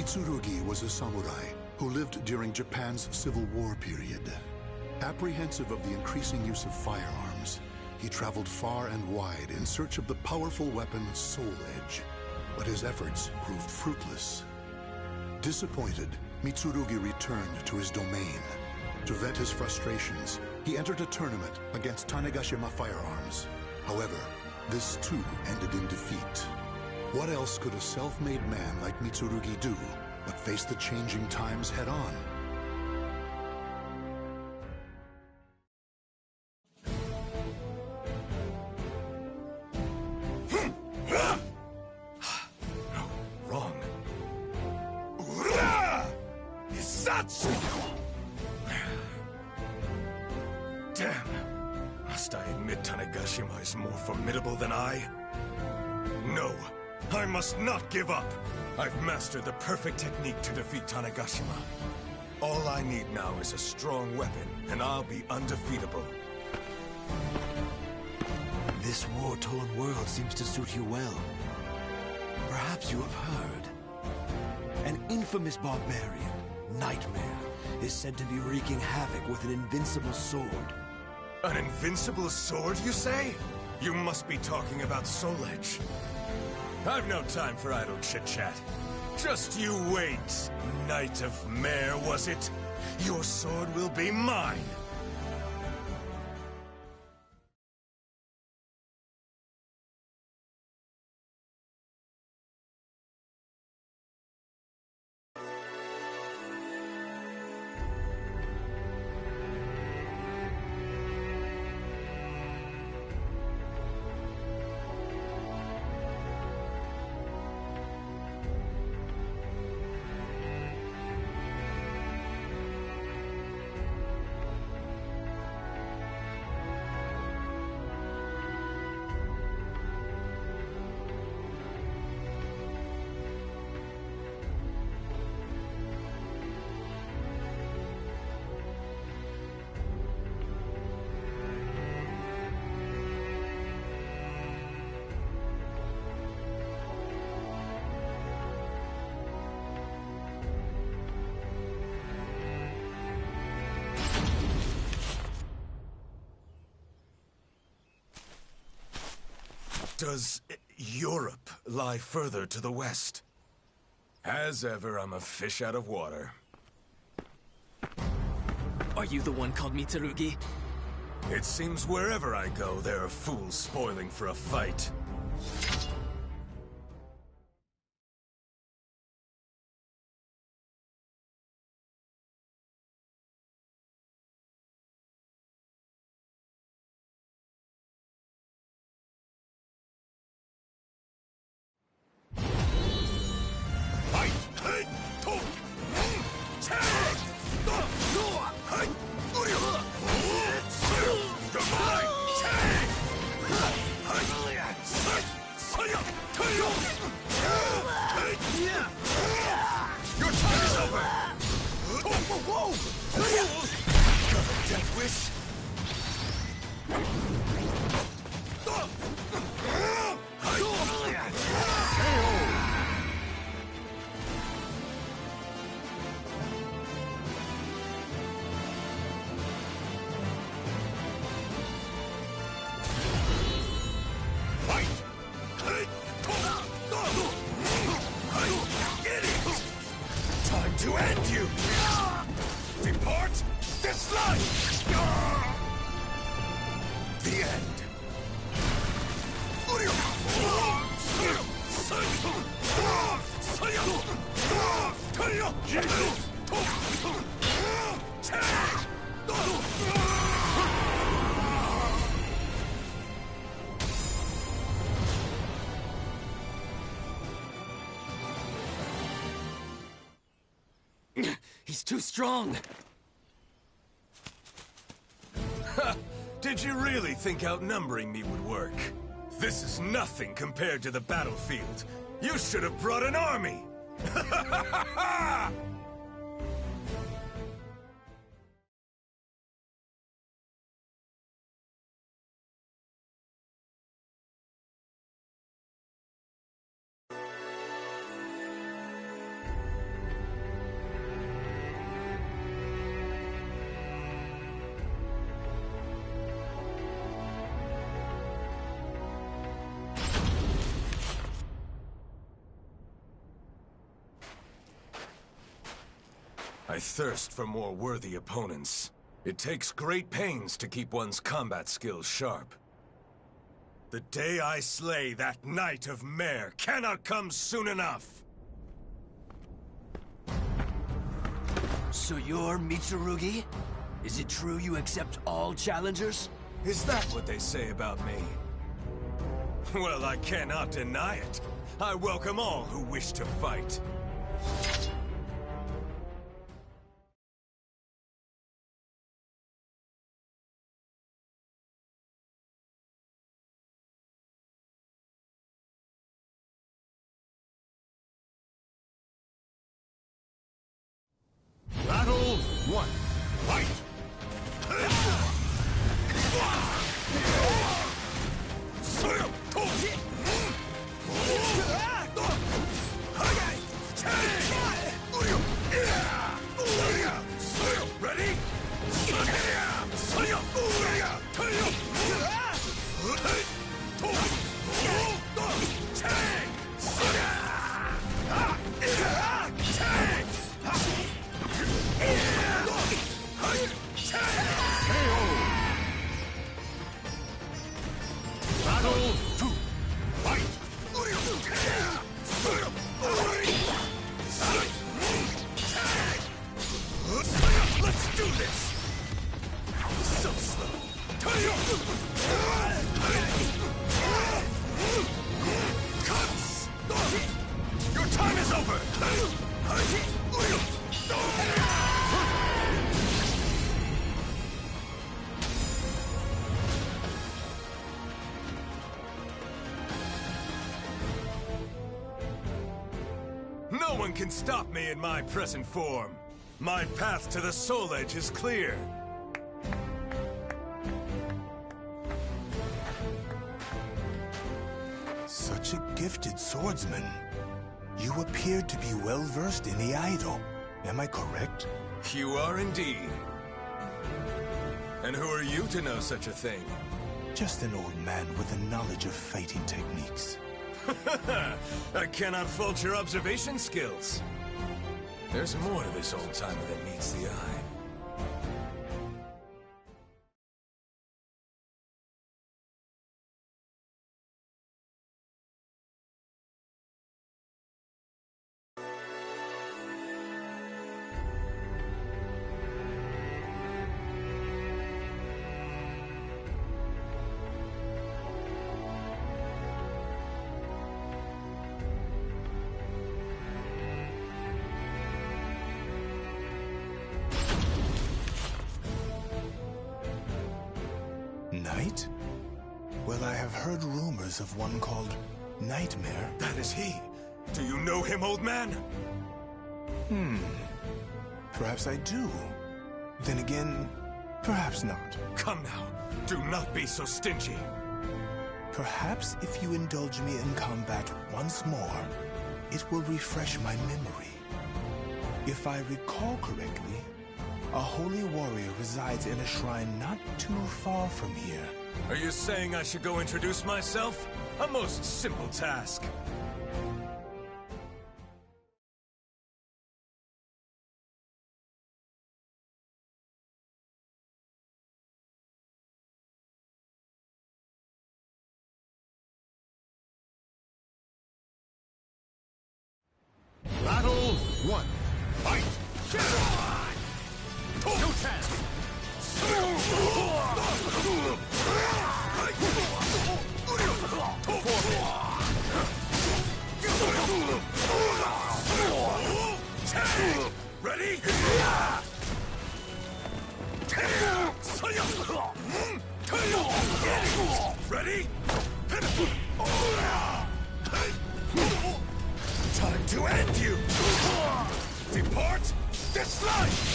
Mitsurugi was a samurai who lived during Japan's Civil War period. Apprehensive of the increasing use of firearms, he traveled far and wide in search of the powerful weapon Soul Edge, but his efforts proved fruitless. Disappointed, Mitsurugi returned to his domain. To vent his frustrations, he entered a tournament against Tanegashima firearms. However, this too ended in defeat. What else could a self-made man like Mitsurugi do but face the changing times head-on? Damn! Must I admit Tanegashima is more formidable than I? No! I must not give up! I've mastered the perfect technique to defeat Tanegashima. All I need now is a strong weapon, and I'll be undefeatable. This war-torn world seems to suit you well. Perhaps you have heard. An infamous barbarian, Nightmare, is said to be wreaking havoc with an invincible sword. An invincible sword, you say? You must be talking about Soul Edge. I've no time for idle chit-chat. Just you wait, Knight of Mare, was it? Your sword will be mine! Does Europe lie further to the west? As ever, I'm a fish out of water. Are you the one called Mitsurugi? It seems wherever I go, there are fools spoiling for a fight. Your time is over! Whoa! Fools! Got a death wish? To end you! Depart this life! The end. He's too strong! Did you really think outnumbering me would work? This is nothing compared to the battlefield. You should have brought an army! I thirst for more worthy opponents. It takes great pains to keep one's combat skills sharp. The day I slay that Knight of Mare cannot come soon enough! So you're Mitsurugi? Is it true you accept all challengers? Is that what they say about me? Well, I cannot deny it. I welcome all who wish to fight. Battle 1. Fight! No one can stop me in my present form. My path to the Soul Edge is clear. Such a gifted swordsman. You appear to be well-versed in the idol. Am I correct? You are indeed. And who are you to know such a thing? Just an old man with a knowledge of fighting techniques. I cannot fault your observation skills. There's more to this old-timer than meets the eye. Knight? Well, I have heard rumors of one called Nightmare. That is he. Do you know him, old man? Perhaps I do. Then again, perhaps not. Come now. Do not be so stingy. Perhaps if you indulge me in combat once more, it will refresh my memory. If I recall correctly, a holy warrior resides in a shrine not too far from here. Are you saying I should go introduce myself? A most simple task. Battle 1. Fight! No chance! Ready? Ready? Time to end you! Depart this life!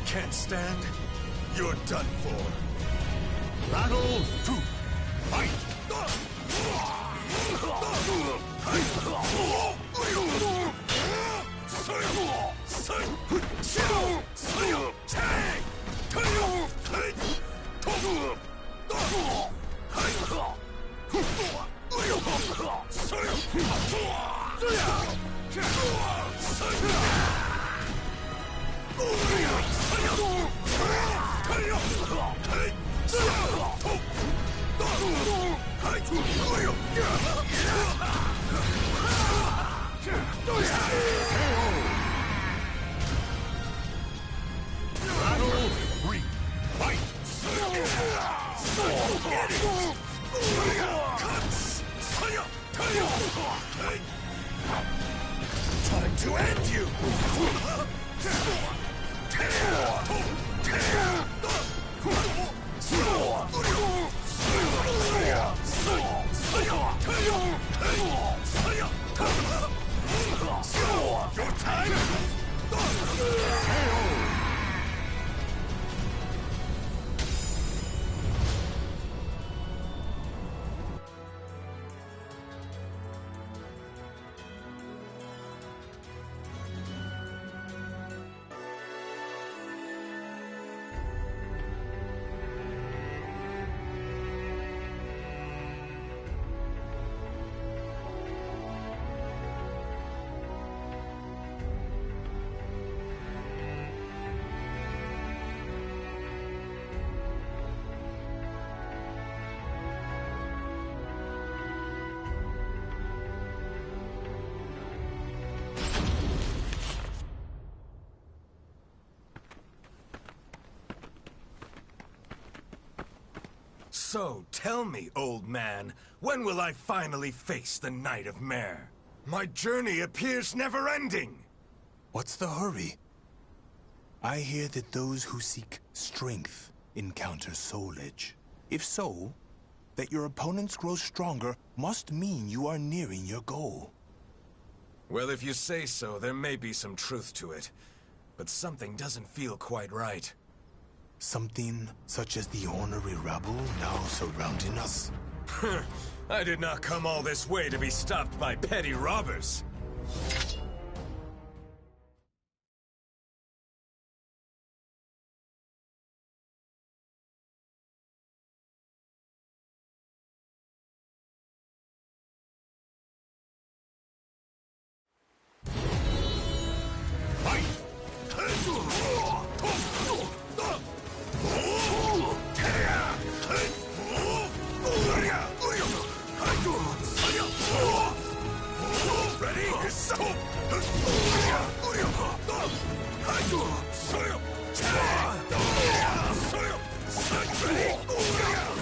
Can't stand? You're done for. Battle 2. Fight! Tag! Time to end you! Your time! So, tell me, old man, when will I finally face the Knight of Mare? My journey appears never-ending! What's the hurry? I hear that those who seek strength encounter soul edge. If so, that your opponents grow stronger must mean you are nearing your goal. Well, if you say so, there may be some truth to it. But something doesn't feel quite right. Something such as the ornery rabble now surrounding us? I did not come all this way to be stopped by petty robbers.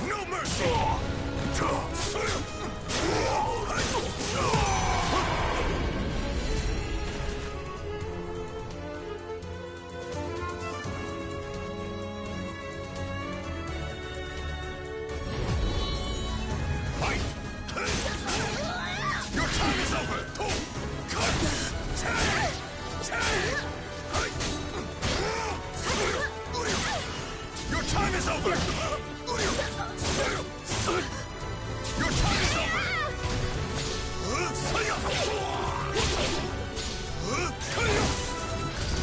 No mercy! Your time is over! Your time is over! Your time is over!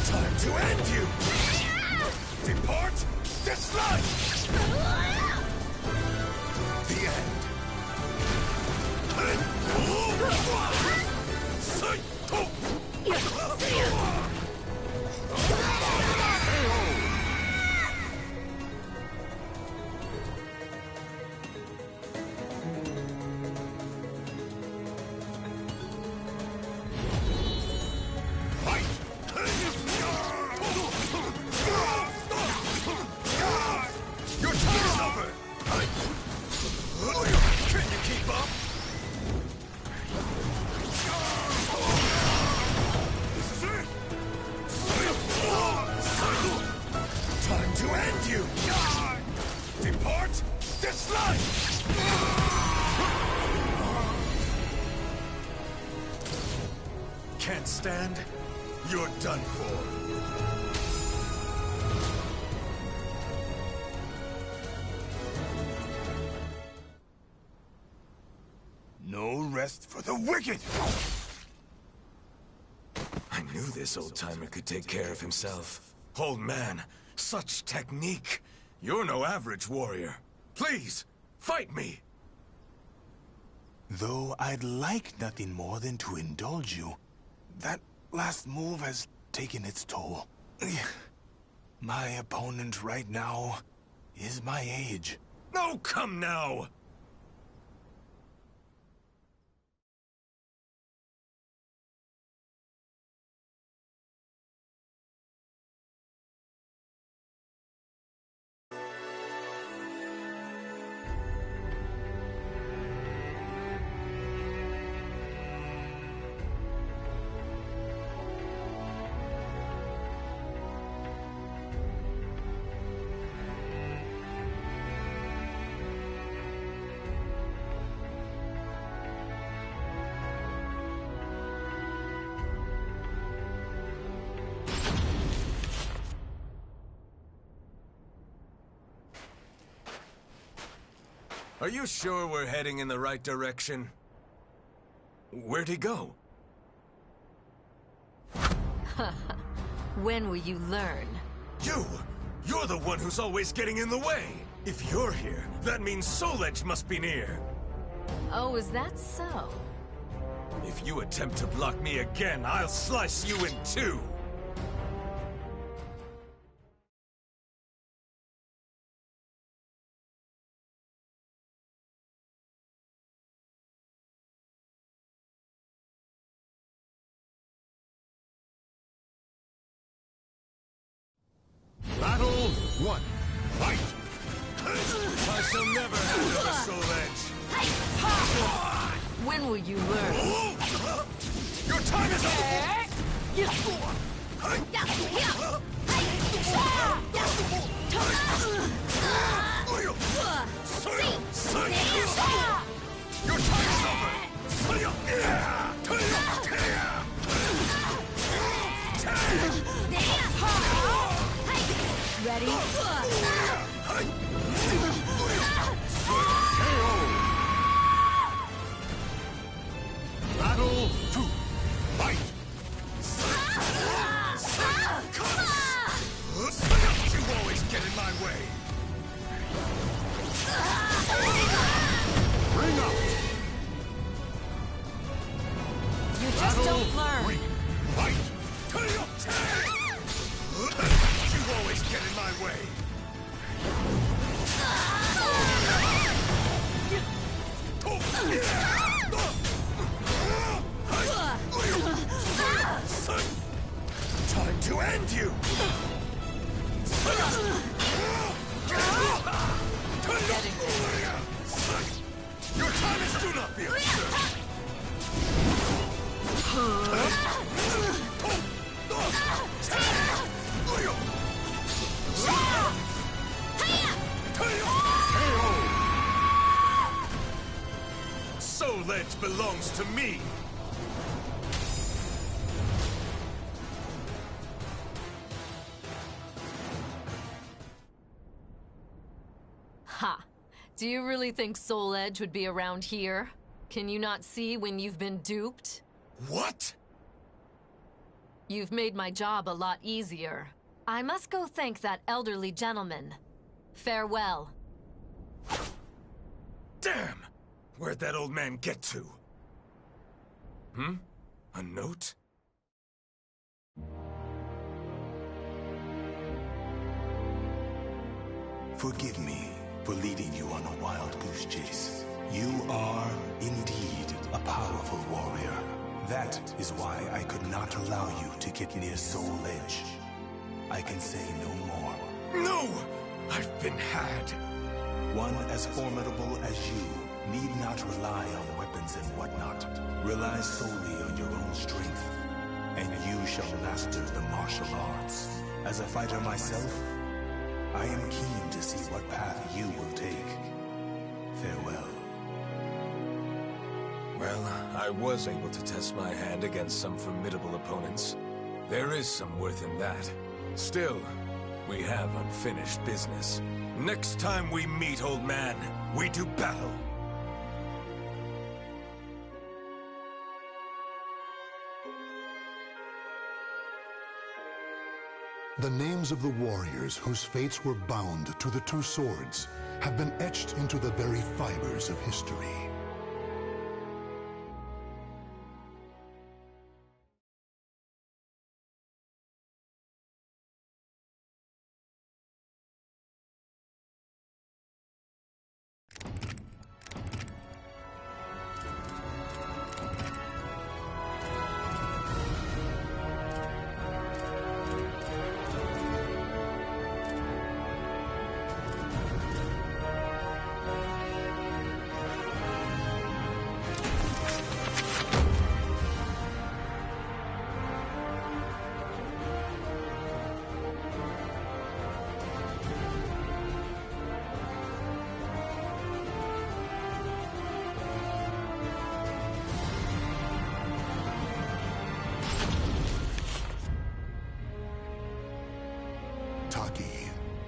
Time to end you! Depart this life! The end. Your time is over! Can you keep up? This is it! Time to end you! Depart this life! Can't stand? You're done for. No rest for the wicked! I knew this old-timer could take care of himself. Old man, such technique. You're no average warrior. Please, fight me! Though I'd like nothing more than to indulge you, that last move has taken its toll. My opponent right now is my age. No, come now! Are you sure we're heading in the right direction? Where'd he go? When will you learn? You're the one who's always getting in the way! If you're here, that means Soul Edge must be near! Oh, is that so? If you attempt to block me again, I'll slice you in two! Battle 1. Fight! I shall never hand over Soul Edge! When will you learn? Your time is up! Your time is over! Ready? Battle 2. Fight! You always get in my way! Bring up! You just don't learn. 3. Fight! You always get in my way! Time to end you! Your time is... Do not be absurd! Soul Edge belongs to me! Ha! Do you really think Soul Edge would be around here? Can you not see when you've been duped? What? You've made my job a lot easier. I must go thank that elderly gentleman. Farewell. Damn! Where'd that old man get to? A note? Forgive me for leading you on a wild goose chase. You are, indeed, a powerful warrior. That is why I could not allow you to get near Soul Edge. I can say no more. No! I've been had! One as formidable as you need not rely on weapons and whatnot. Rely solely on your own strength, and you shall master the martial arts. As a fighter myself, I am keen to see what path you will take. Farewell. Well, I was able to test my hand against some formidable opponents. There is some worth in that. Still, we have unfinished business. Next time we meet, old man, we do battle. The names of the warriors whose fates were bound to the two swords have been etched into the very fibers of history.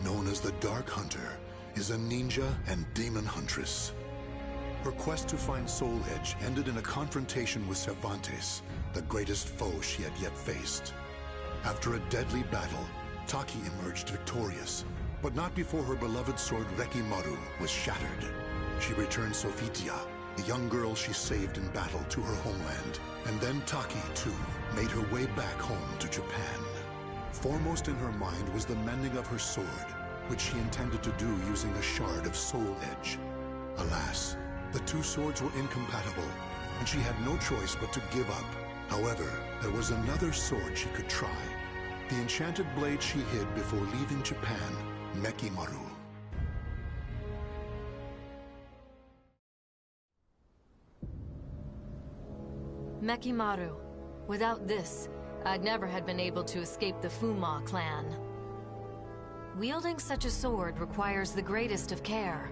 Known as the Dark Hunter, is a ninja and demon huntress. Her quest to find Soul Edge ended in a confrontation with Cervantes, the greatest foe she had yet faced. After a deadly battle, Taki emerged victorious, but not before her beloved sword Rekimaru was shattered. She returned Sofitia, the young girl she saved in battle, to her homeland, and then Taki, too, made her way back home to Japan. Foremost in her mind was the mending of her sword, which she intended to do using a shard of Soul Edge. Alas, the two swords were incompatible, and she had no choice but to give up. However, there was another sword she could try. The enchanted blade she hid before leaving Japan, Mekimaru. Mekimaru. Without this, I'd never had been able to escape the Fuma clan. Wielding such a sword requires the greatest of care.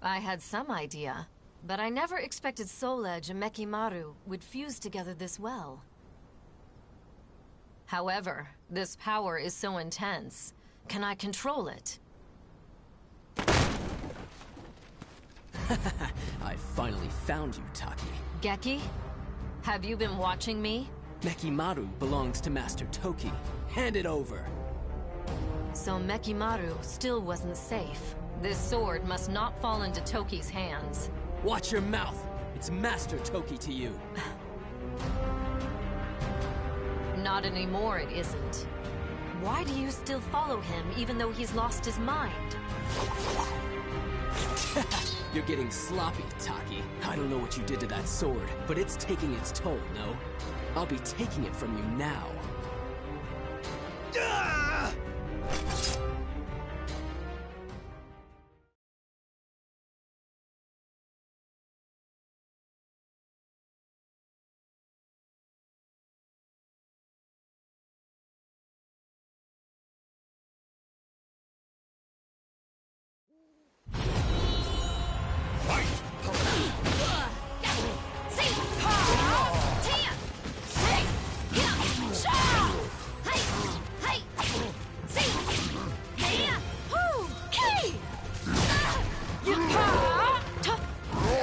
I had some idea, but I never expected Soul Edge and Mekimaru would fuse together this well. However, this power is so intense. Can I control it? I finally found you, Taki. Geki? Have you been watching me? Mekimaru belongs to Master Toki. Hand it over. So Mekimaru still wasn't safe. This sword must not fall into Toki's hands. Watch your mouth. It's Master Toki to you. Not anymore, it isn't. Why do you still follow him even though he's lost his mind? You're getting sloppy, Taki. I don't know what you did to that sword, but it's taking its toll, no? I'll be taking it from you now.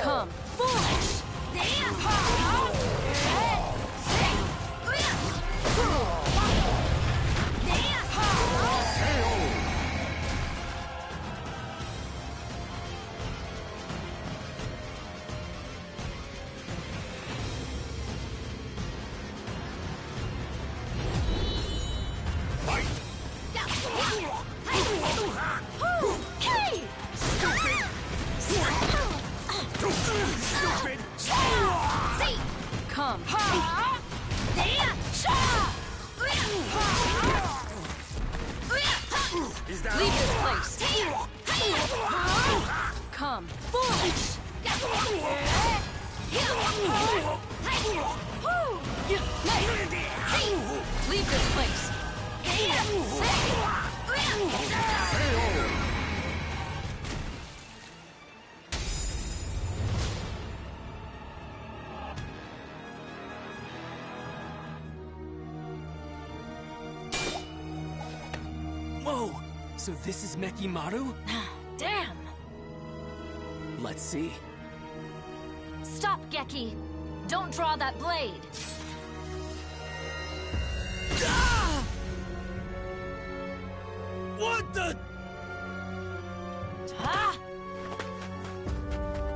Come. Leave this place. Come. Foolish. Leave this place. Whoa! So this is Mekimaru? Damn! Let's see. Stop, Geki! Don't draw that blade! Ah! What the? Ah!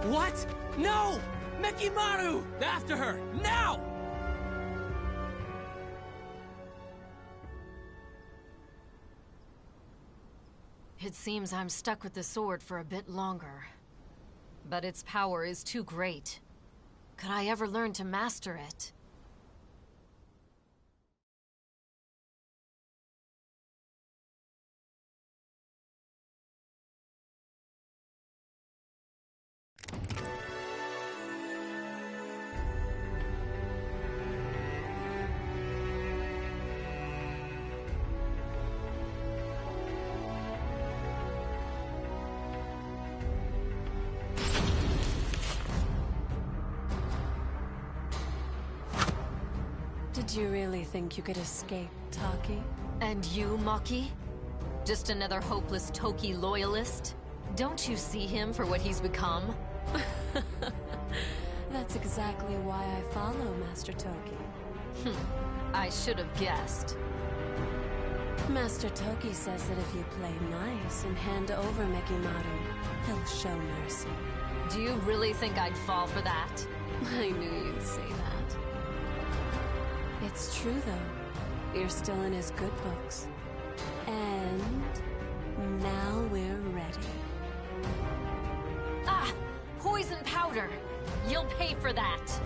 What? No! Mekimaru! After her! Now! It seems I'm stuck with the sword for a bit longer. But its power is too great. Could I ever learn to master it? Did you really think you could escape, Taki? And you, Maki? Just another hopeless Toki loyalist? Don't you see him for what he's become? That's exactly why I follow Master Toki. I should have guessed. Master Toki says that if you play nice and hand over Mekimaru, he'll show mercy. Do you really think I'd fall for that? I knew you'd say that. It's true, though. You're still in his good books. And now we're ready. Ah! Poison powder! You'll pay for that!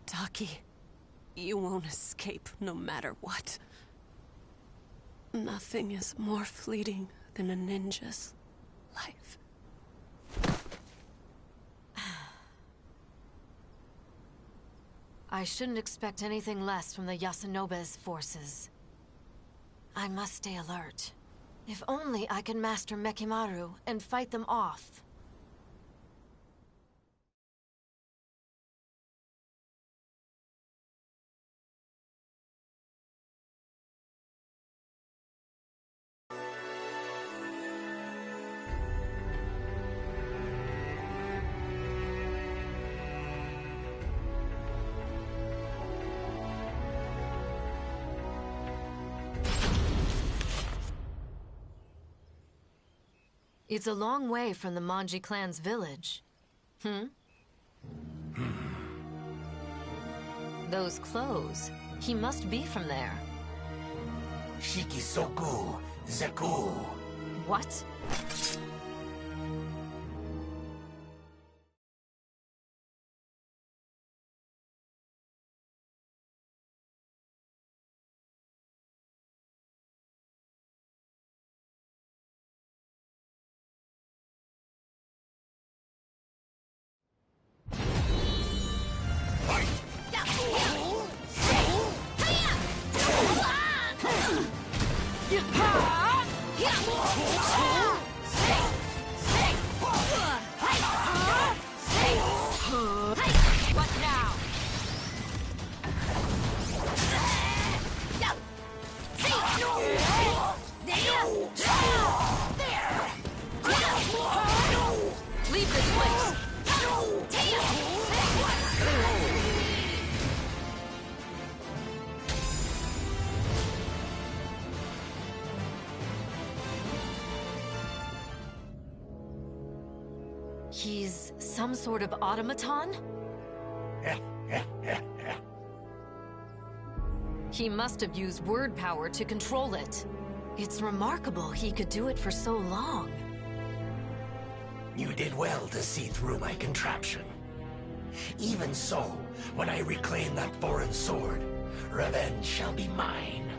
Taki, you won't escape no matter what. Nothing is more fleeting than a ninja's life. I shouldn't expect anything less from the Yasunobe's forces. I must stay alert. If only I can master Mekimaru and fight them off. It's a long way from the Manji clan's village. Those clothes. He must be from there. Shikisoku Zeku. What? What now? Leave this place! He's some sort of automaton? He must have used word power to control it. It's remarkable he could do it for so long. You did well to see through my contraption. Even so, when I reclaim that foreign sword, revenge shall be mine.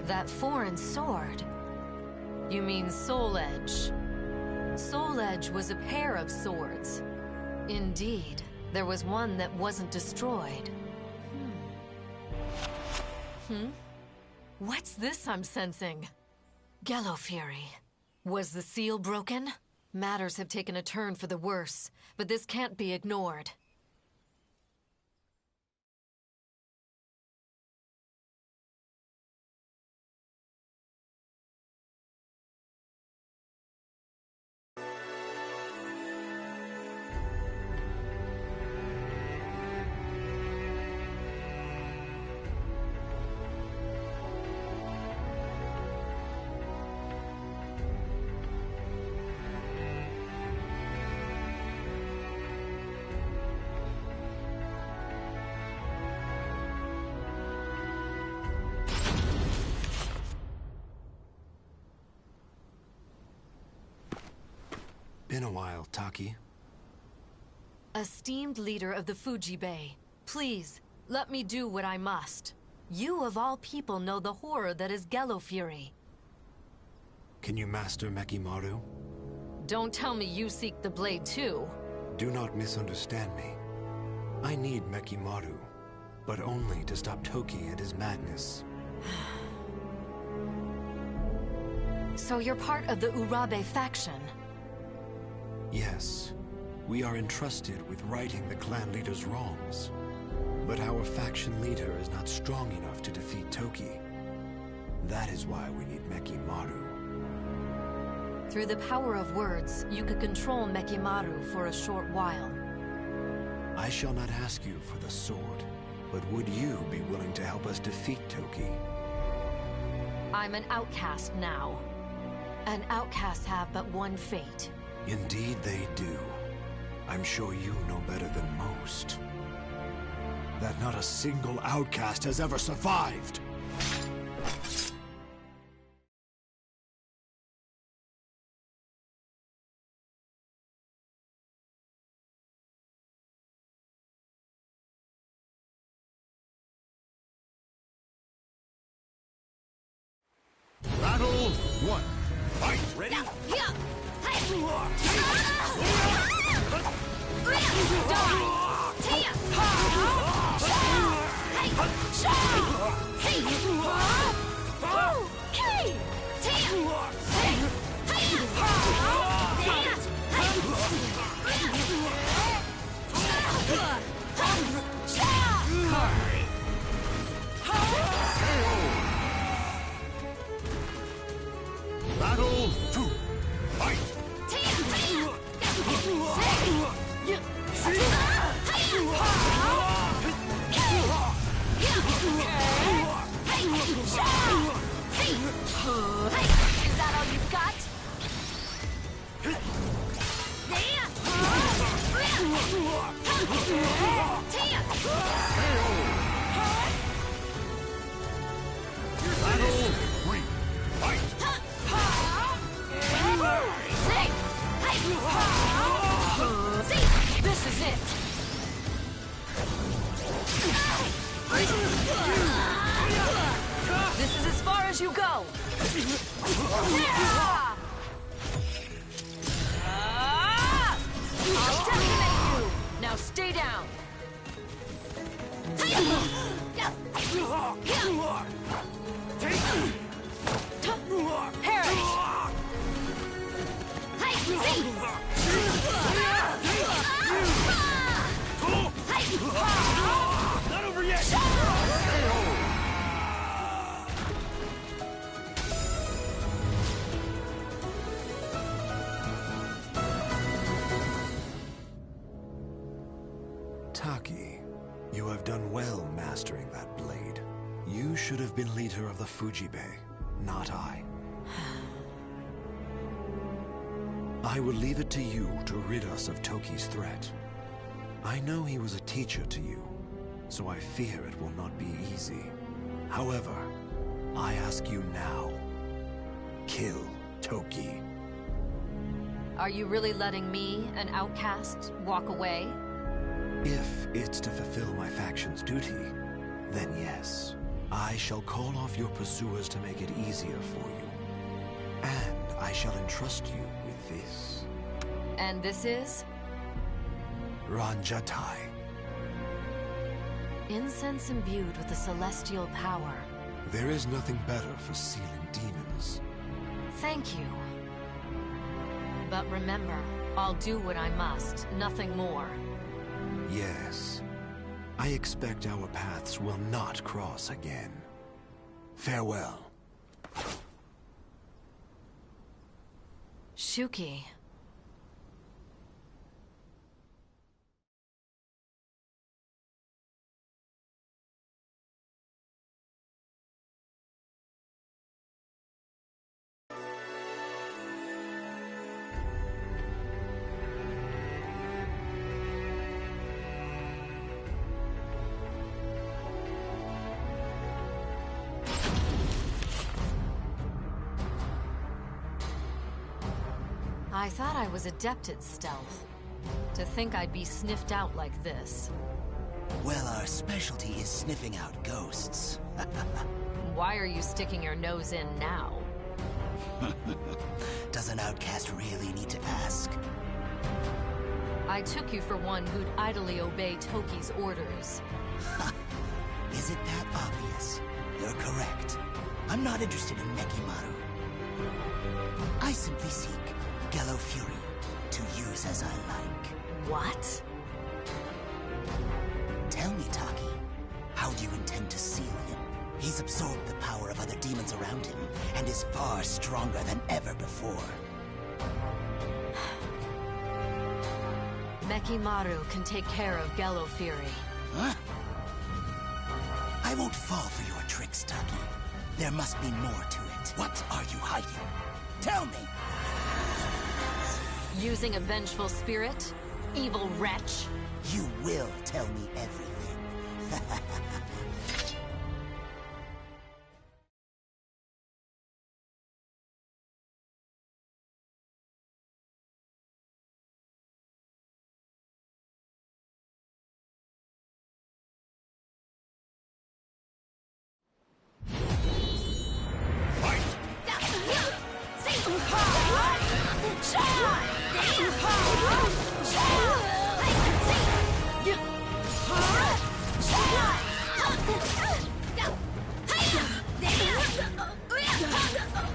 That foreign sword? You mean Soul Edge? Soul Edge was a pair of swords. Indeed, there was one that wasn't destroyed. What's this I'm sensing? Gello Fury. Was the seal broken? Matters have taken a turn for the worse, but this can't be ignored. Been a while, Taki. Esteemed leader of the Fuji Bay, please, let me do what I must. You of all people know the horror that is Gello Fury. Can you master Mekimaru? Don't tell me you seek the blade too. Do not misunderstand me. I need Mekimaru, but only to stop Toki and his madness. So you're part of the Urabe faction? Yes. We are entrusted with righting the clan leader's wrongs. But our faction leader is not strong enough to defeat Toki. That is why we need Mekimaru. Through the power of words, you could control Mekimaru for a short while. I shall not ask you for the sword, but would you be willing to help us defeat Toki? I'm an outcast now. And outcasts have but one fate. Indeed they do. I'm sure you know better than most. That not a single outcast has ever survived! Battle 1. Fight! Ready? Battle 2. Fight! Is that all you've got? Battle 3. Fight! This is it! This is as far as you go! I'll decimate you! Now stay down! Perish! Not over yet! Taki, you have done well mastering that blade. You should have been leader of the Fuji Bay, not I. I will leave it to you to rid us of Toki's threat. I know he was a teacher to you, so I fear it will not be easy. However, I ask you now, kill Toki. Are you really letting me, an outcast, walk away? If it's to fulfill my faction's duty, then yes. I shall call off your pursuers to make it easier for you. And I shall entrust you with this. And this is? Ranjatai. Incense imbued with the celestial power. There is nothing better for sealing demons. Thank you. But remember, I'll do what I must, nothing more. Yes. I expect our paths will not cross again. Farewell. Shuki. I thought I was adept at stealth. To think I'd be sniffed out like this. Well, our specialty is sniffing out ghosts. Why are you sticking your nose in now? Does an outcast really need to ask? I took you for one who'd idly obey Toki's orders. Is it that obvious? You're correct. I'm not interested in Nekimaru. I simply seek Gallo Fury to use as I like. What? Tell me, Taki, how do you intend to seal him? He's absorbed the power of other demons around him, and is far stronger than ever before. Nekimaru can take care of Gallo Fury. Huh? I won't fall for your tricks, Taki. There must be more to it. What are you hiding? Tell me! Using a vengeful spirit? Evil wretch? You will tell me everything.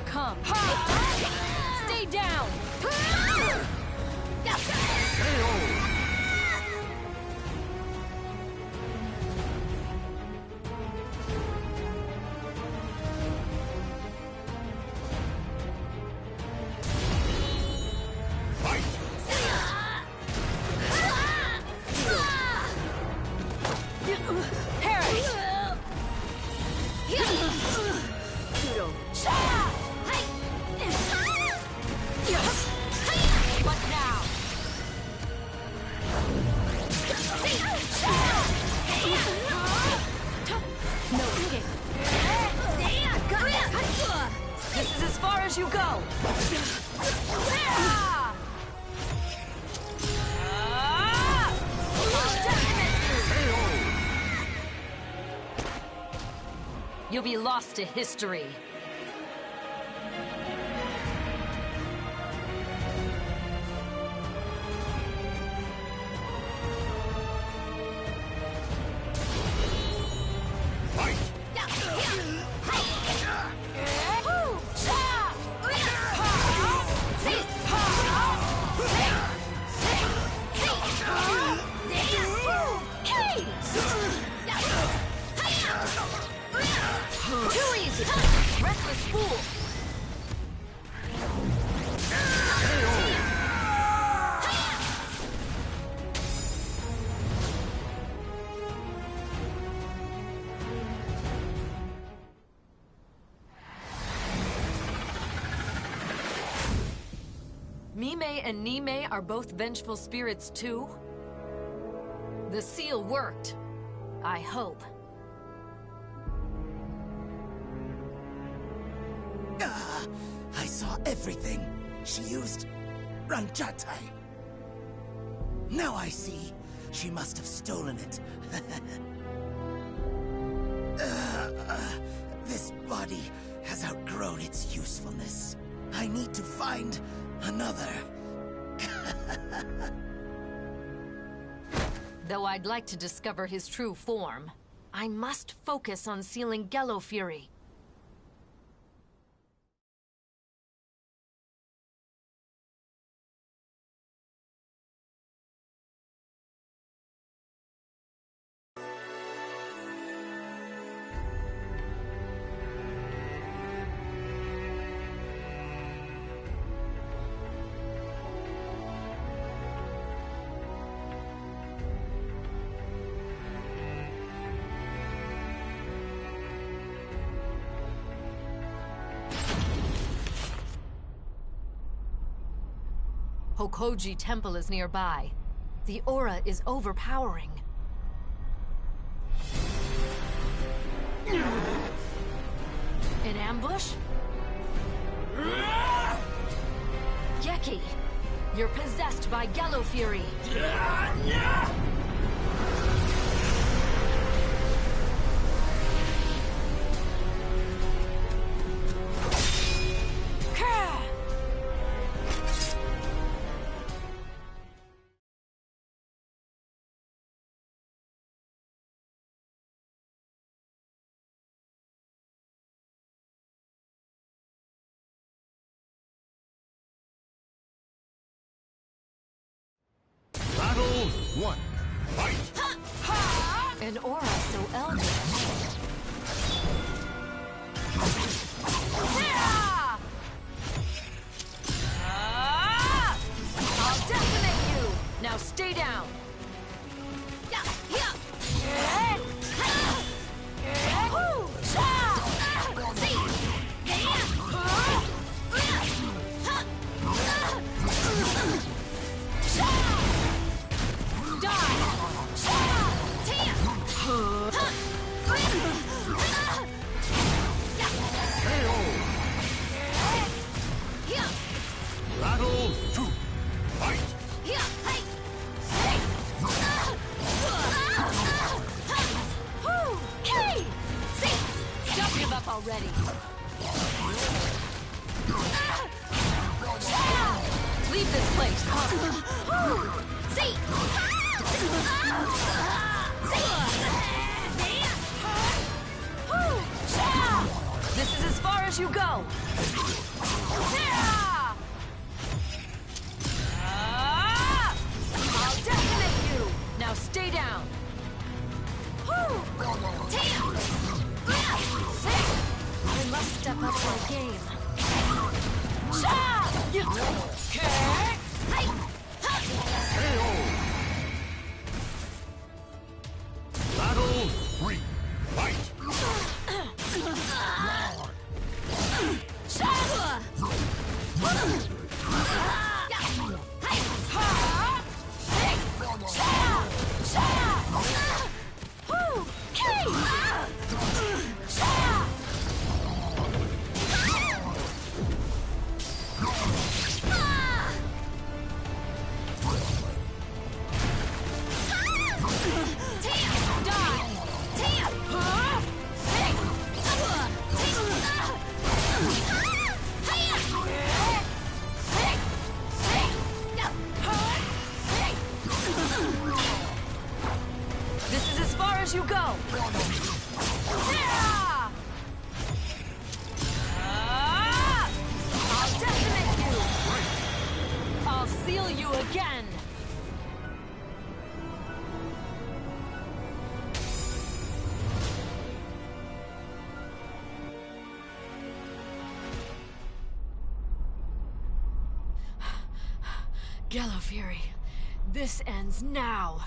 Come. Stay down! This is as far as you go! You'll be lost to history. Too easy! Reckless fool! Mime and Nime are both vengeful spirits too? The seal worked. I hope. I saw everything. She used Ranjatai. Now I see. She must have stolen it. This body has outgrown its usefulness. I need to find another. Though I'd like to discover his true form, I must focus on sealing Gallo Fury. Hokoji Temple is nearby. The aura is overpowering. An ambush? Geki! You're possessed by Gallo Fury. Battle 1. Fight! An aura so eldritch. I'll decimate you! Now stay down! Battle 2. Fight! Don't give up already! Leave this place! This is as far as you go! I'll decimate you! Now stay down! I must step up my game. Battle 3. Fight! This is as far as you go! I'll decimate you! I'll seal you again! Gallo Fury, this ends now!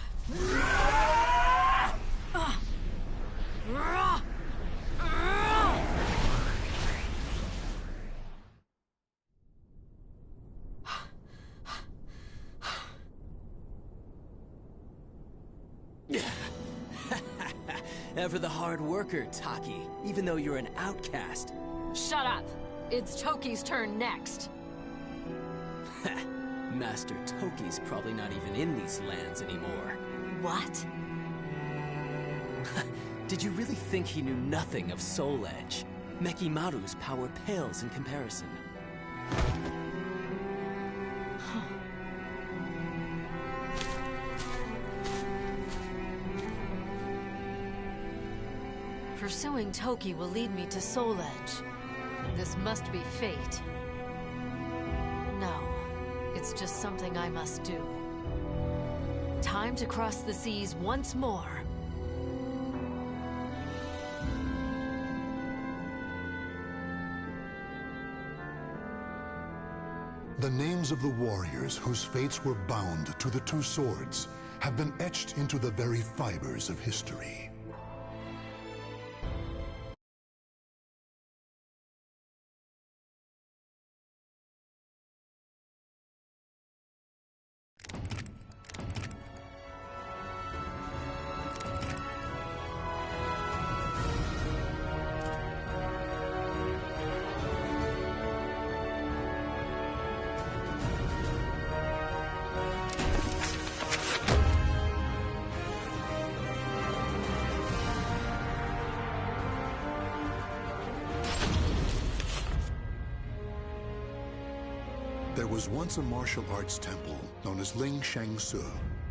Ever the hard worker, Taki, even though you're an outcast. Shut up! It's Toki's turn next! Master Toki's probably not even in these lands anymore. What? Did you really think he knew nothing of Soul Edge? Mekimaru's power pales in comparison. Pursuing Toki will lead me to Soul Edge. This must be fate. No, it's just something I must do. Time to cross the seas once more. The names of the warriors whose fates were bound to the two swords have been etched into the very fibers of history. There was once a martial arts temple known as Ling Shangsu.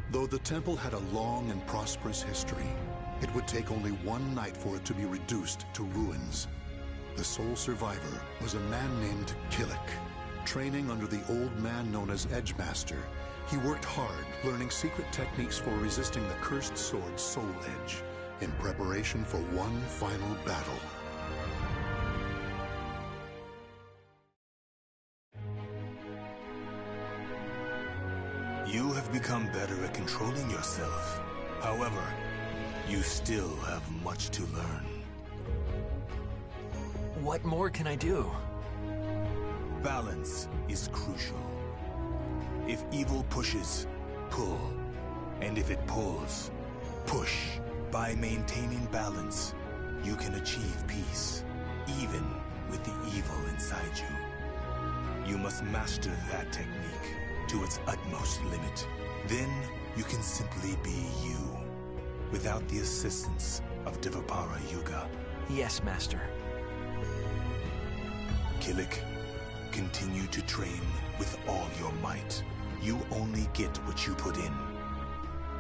Though the temple had a long and prosperous history, it would take only one night for it to be reduced to ruins. The sole survivor was a man named Killick. Training under the old man known as Edgemaster, he worked hard, learning secret techniques for resisting the cursed sword Soul Edge, in preparation for one final battle. You have become better at controlling yourself. However, you still have much to learn. What more can I do? Balance is crucial. If evil pushes, pull. And if it pulls, push. By maintaining balance, you can achieve peace, even with the evil inside you. You must master that technique to its utmost limit. Then you can simply be you, without the assistance of Devapara Yuga. Yes, Master. Killick, continue to train with all your might. You only get what you put in.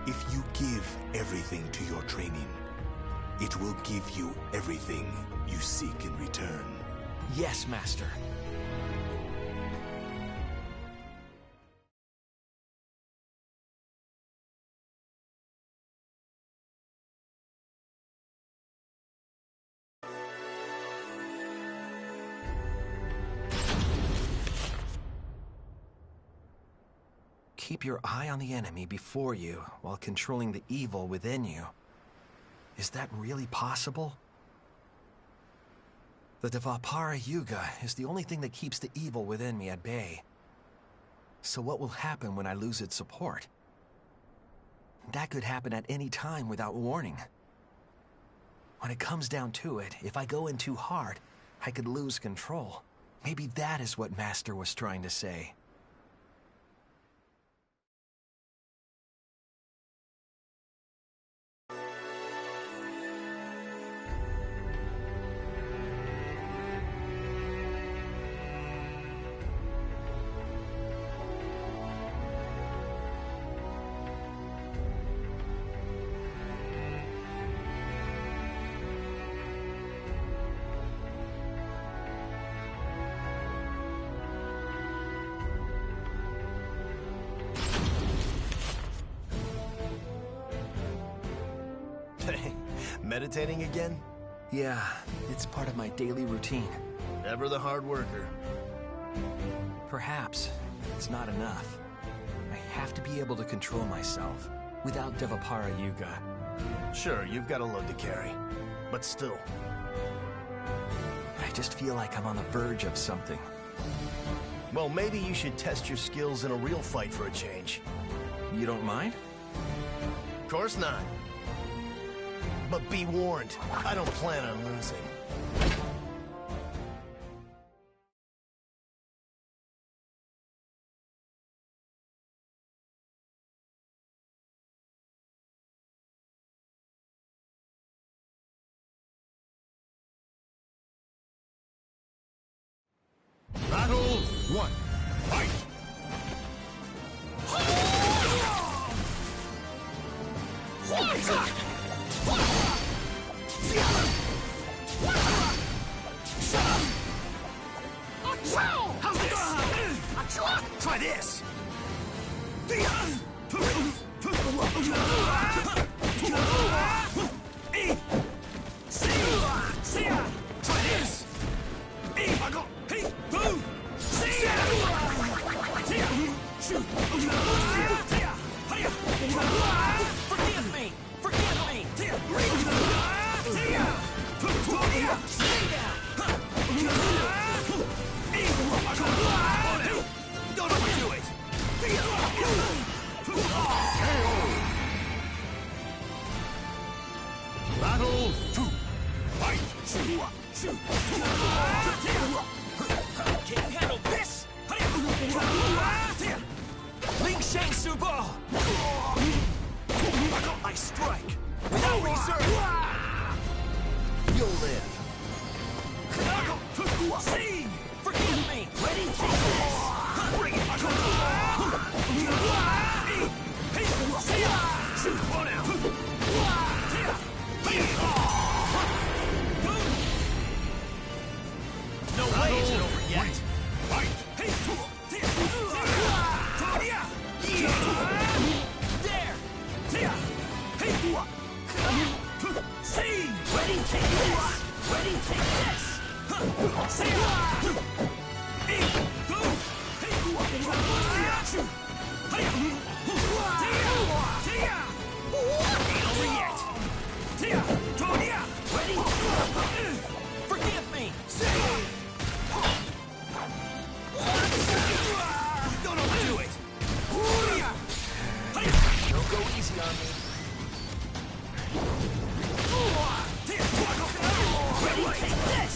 If you give everything to your training, it will give you everything you seek in return. Yes, Master. Keep your eye on the enemy before you while controlling the evil within you. Is that really possible? The Devapara Yuga is the only thing that keeps the evil within me at bay. So what will happen when I lose its support? That could happen at any time without warning. When it comes down to it, if I go in too hard, I could lose control. Maybe that is what Master was trying to say. Meditating again? Yeah, it's part of my daily routine. Ever the hard worker. Perhaps it's not enough. I have to be able to control myself without Devapara Yuga. Sure, you've got a load to carry, but still. I just feel like I'm on the verge of something. Well, maybe you should test your skills in a real fight for a change. You don't mind? Of course not. But be warned, I don't plan on losing. Battle 1. Fight! How's this? Try this! Try this! Forgive me! Forgive me! Stay down! Don't overdo it! Battle 2. Fight! Can you handle this? Ling Shangsu Ball! I strike without reserve! You'll live. See! Forgive me! Ready? Take this! Bring it! Forgive me! Don't overdo it! Don't go easy on me. Ready, take this!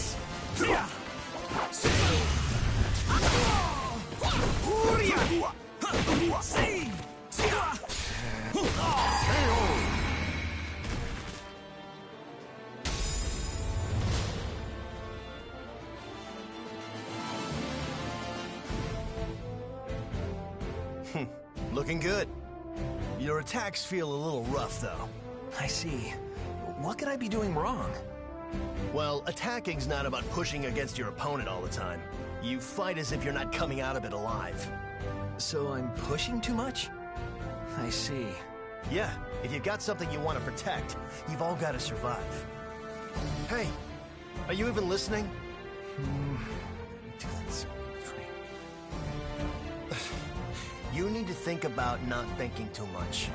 Looking good. Your attacks feel a little rough, though. I see. What could I be doing wrong? Well, attacking's not about pushing against your opponent all the time. You fight as if you're not coming out of it alive. So I'm pushing too much? I see. Yeah, if you've got something you want to protect, you've all got to survive. Hey, are you even listening? You need to think about not thinking too much.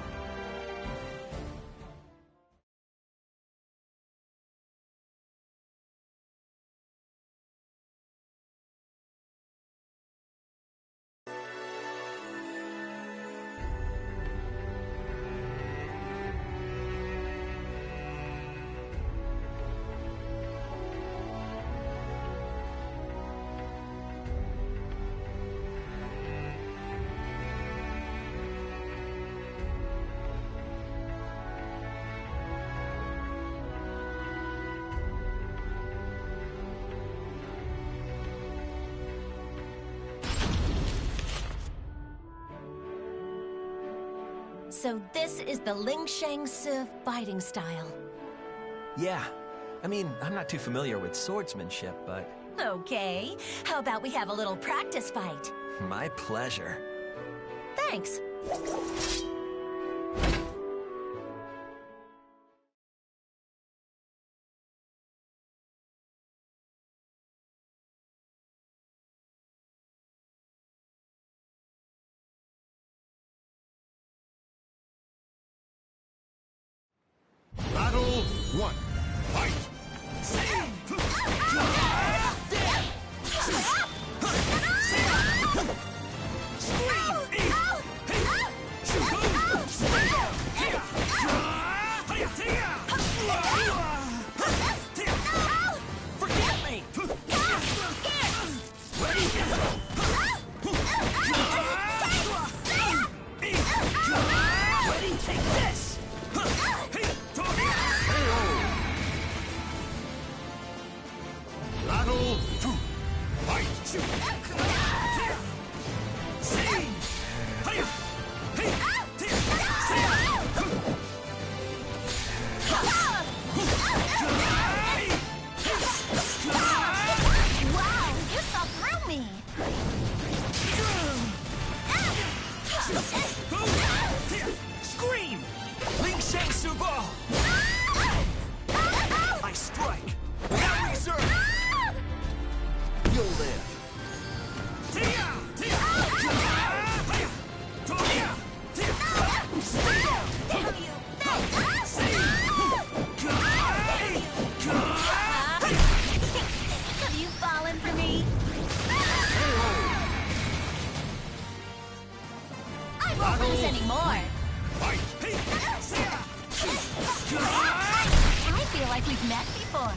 So this is the Ling Shang Su fighting style. Yeah. I mean, I'm not too familiar with swordsmanship, but... Okay, how about we have a little practice fight? My pleasure. Thanks. Battle 1. Fight! Forgive me! Ready, take this! Battle 2. Fight! Wow, you saw through me! Scream! Ling Shang Su Ball! I strike! Without reserve! You'll live! Damn you! Have you fallen for me? I won't lose anymore! I feel like we've met before.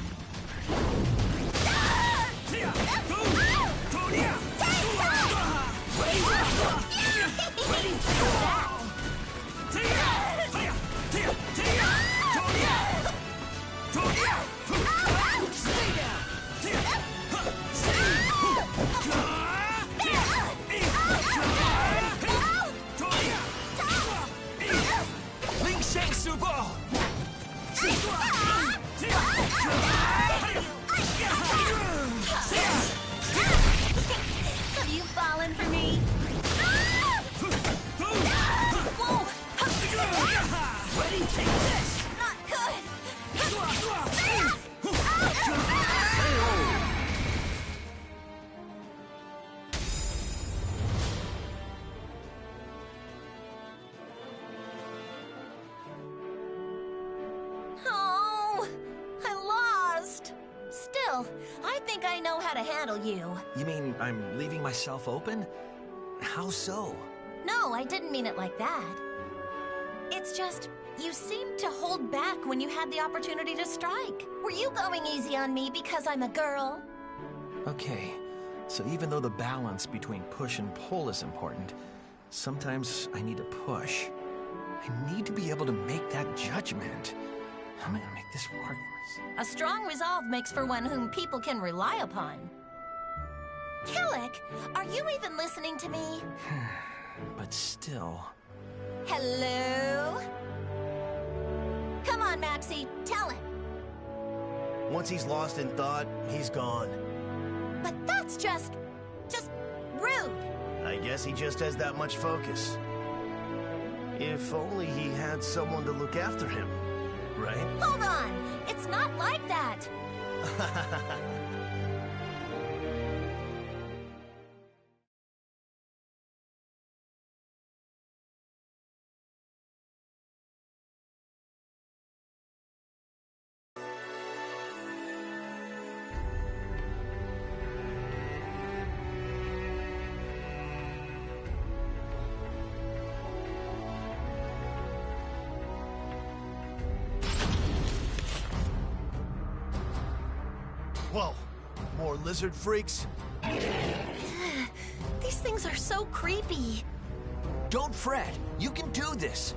Ling Shang Su Ball! Have you fallen for me? Whoa! Ready, take this! Not good! think I know how to handle you. You mean I'm leaving myself open? How so? No, I didn't mean it like that. It's just, you seemed to hold back when you had the opportunity to strike. Were you going easy on me because I'm a girl? Okay, so even though the balance between push and pull is important, sometimes I need to push. I need to be able to make that judgment. How am I gonna make this work for us? A strong resolve makes for one whom people can rely upon. Killick, are you even listening to me? But still... Hello? Come on, Maxie, tell him. Once he's lost in thought, he's gone. But that's just rude. I guess he just has that much focus. If only he had someone to look after him, right? Hold on, it's not like that. Whoa, more lizard freaks? These things are so creepy. Don't fret, you can do this.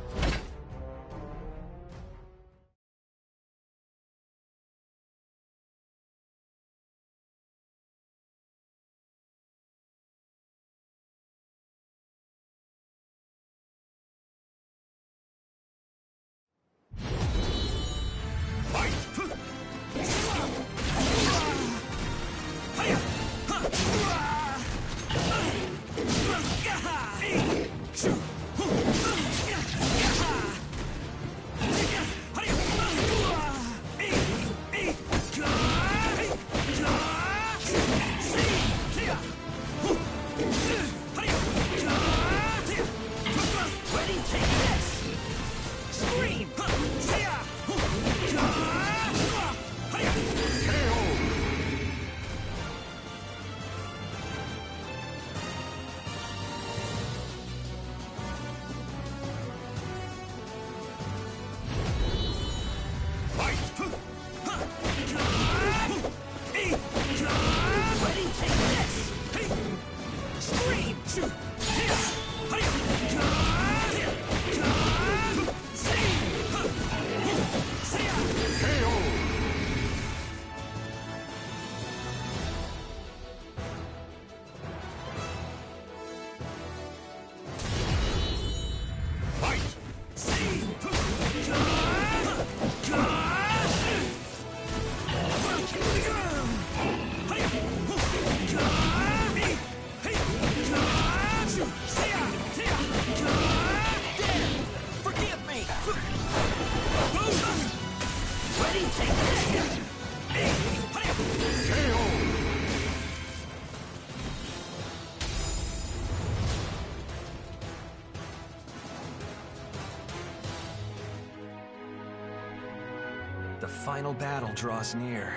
The final battle draws near.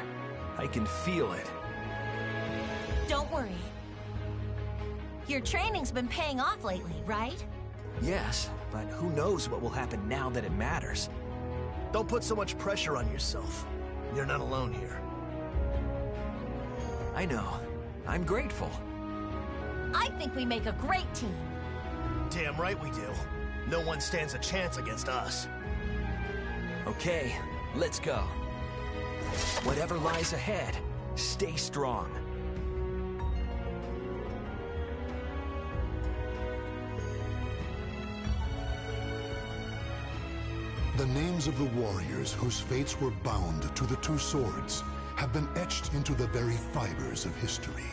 I can feel it. Don't worry. Your training's been paying off lately, right? Yes, but who knows what will happen now that it matters. Don't put so much pressure on yourself. You're not alone here. I know. I'm grateful. I think we make a great team. Damn right we do. No one stands a chance against us. Okay, let's go. Whatever lies ahead, stay strong. The names of the warriors whose fates were bound to the two swords have been etched into the very fibers of history.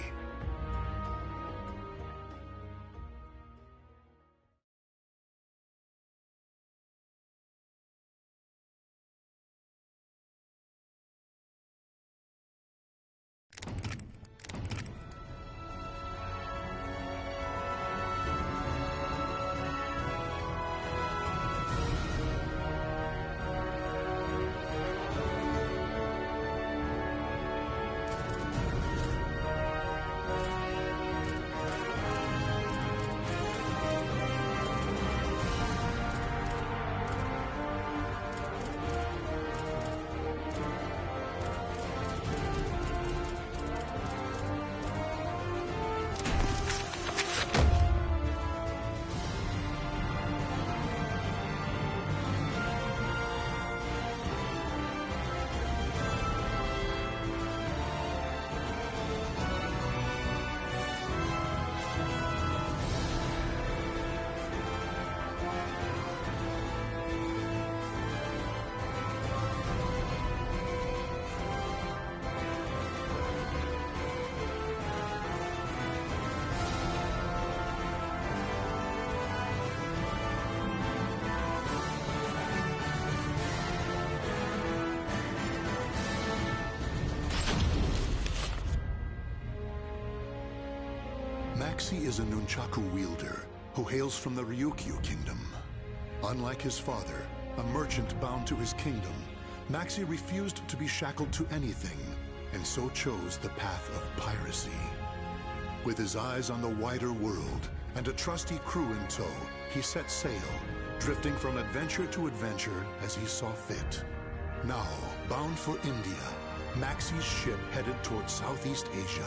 Maxi is a nunchaku wielder who hails from the Ryukyu kingdom. Unlike his father, a merchant bound to his kingdom, Maxi refused to be shackled to anything, and so chose the path of piracy. With his eyes on the wider world and a trusty crew in tow, he set sail, drifting from adventure to adventure as he saw fit. Now, bound for India, Maxi's ship headed towards Southeast Asia.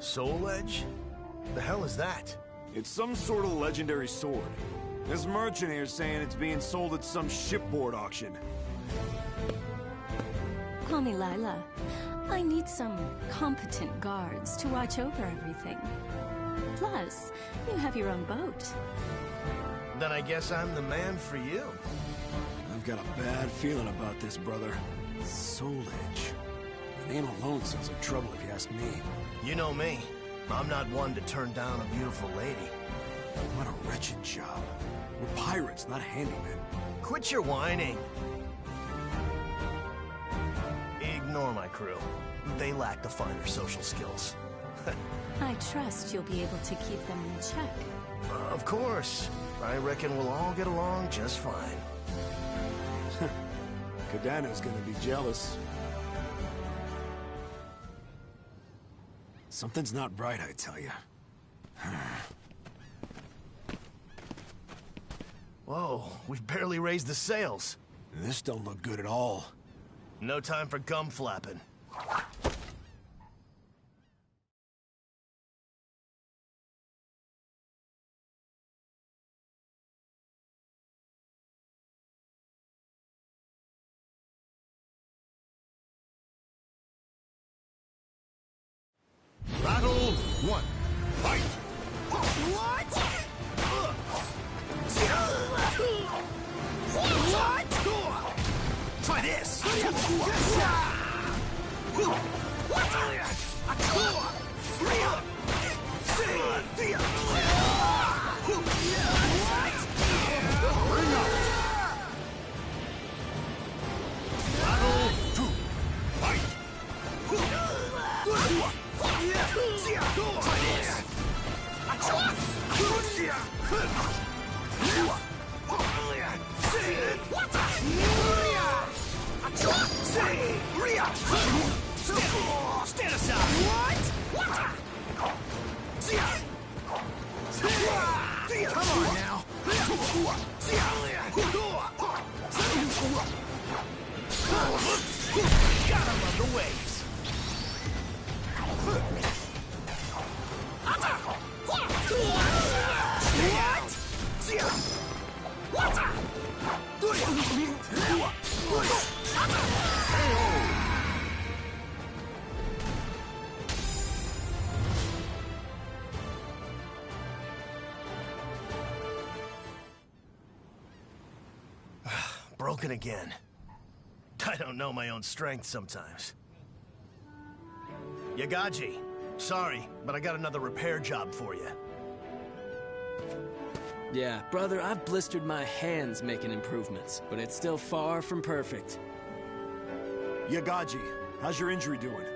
Soul Edge? The hell is that? It's some sort of legendary sword. This merchant here's saying it's being sold at some shipboard auction. Call me Lila. I need some competent guards to watch over everything. Plus, you have your own boat. Then I guess I'm the man for you. I've got a bad feeling about this, brother. Soul Edge. The name alone sounds like trouble if you ask me. You know me. I'm not one to turn down a beautiful lady. What a wretched job. We're pirates, not handymen. Quit your whining. Ignore my crew. They lack the finer social skills. I trust you'll be able to keep them in check. Of course. I reckon we'll all get along just fine. Kadana's gonna be jealous. Something's not right, I tell you. Whoa, we've barely raised the sails. This don't look good at all. No time for gum flapping. Battle 1. Fight! What? Try this! Battle 2. Fight! Stand aside! Come on now! Gotta love the waves! Broken again. I don't know my own strength sometimes. Yagaji, sorry, but I got another repair job for you. Yeah, brother, I've blistered my hands making improvements, but it's still far from perfect. Yagaji, how's your injury doing?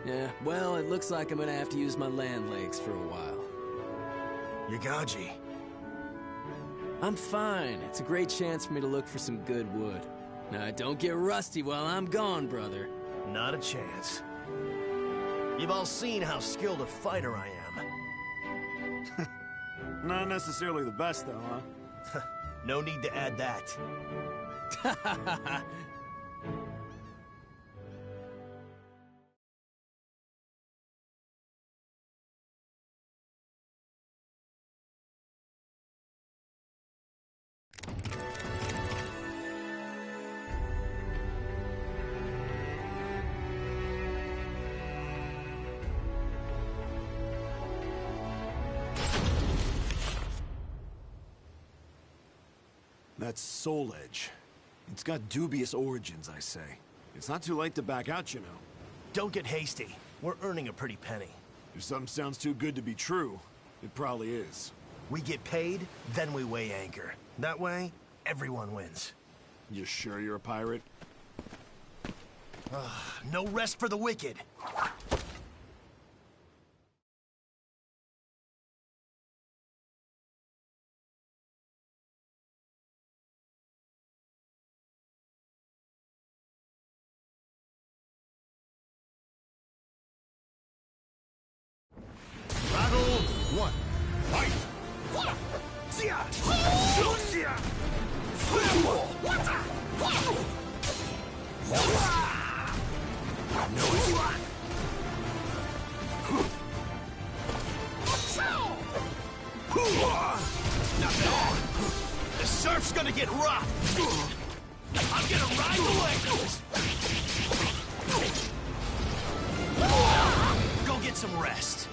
Yeah, well, it looks like I'm gonna have to use my land legs for a while. Yagaji. I'm fine. It's a great chance for me to look for some good wood. Now, don't get rusty while I'm gone, brother. Not a chance. You've all seen how skilled a fighter I am. Not necessarily the best, though, huh? No need to add that. That's Soul Edge. It's got dubious origins, I say. It's not too late to back out, you know. Don't get hasty. We're earning a pretty penny. If something sounds too good to be true, it probably is. We get paid, then we weigh anchor. That way, everyone wins. You sure you're a pirate? No rest for the wicked. Battle 1. Fight! Not bad. The surf's gonna get rough. I'm gonna ride the wave. Go get some rest.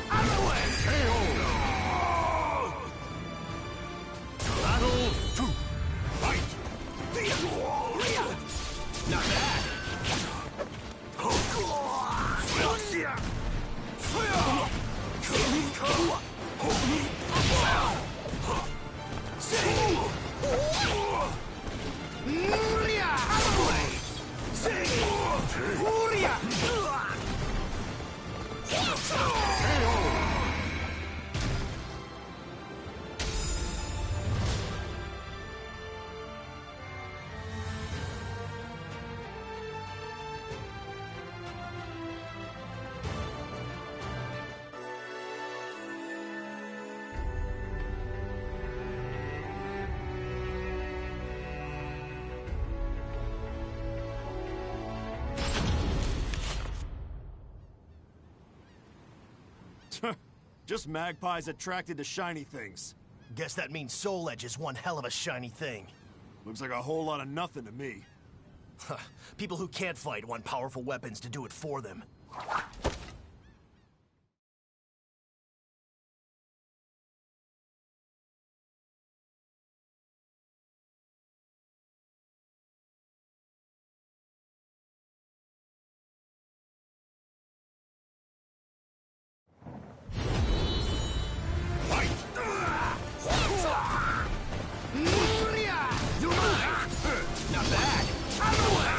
Out of the way! Battle 2. Fight! Not bad. Just magpies attracted to shiny things. Guess that means Soul Edge is one hell of a shiny thing. Looks like a whole lot of nothing to me. People who can't fight want powerful weapons to do it for them. Not bad. Out of the way!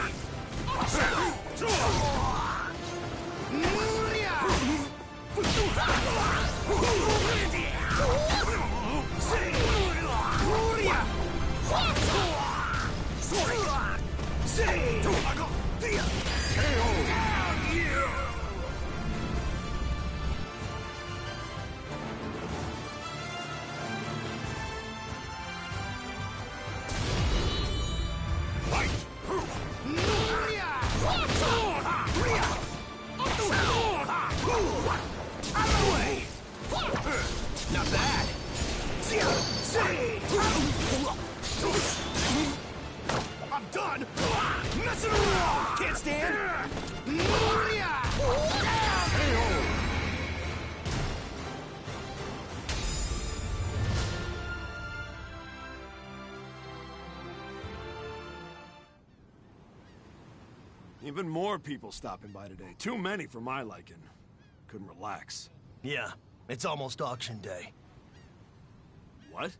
Not bad. I'm done. Messing around. Can't stand. Even more people stopping by today. Too many for my liking. Couldn't relax. Yeah, it's almost auction day. What?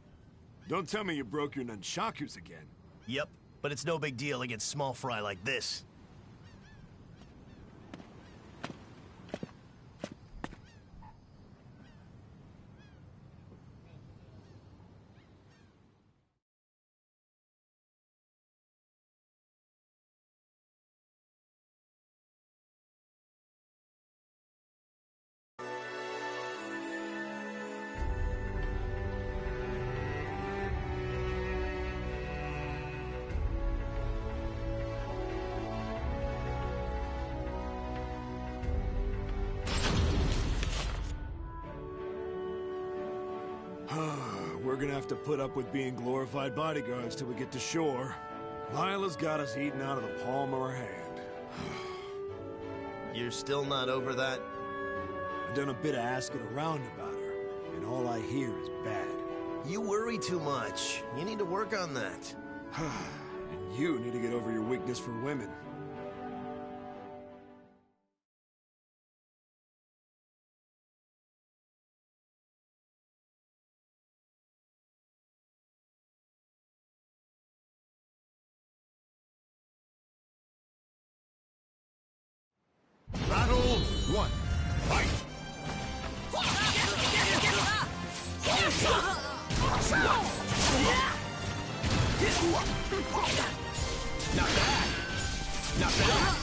Don't tell me you broke your nunchakus again. Yep, but it's no big deal against small fry like this. We're gonna have to put up with being glorified bodyguards till we get to shore. Lila's got us eating out of the palm of her hand. You're still not over that? I've done a bit of asking around about her, and all I hear is bad. You worry too much. You need to work on that. And you need to get over your weakness for women. Not bad.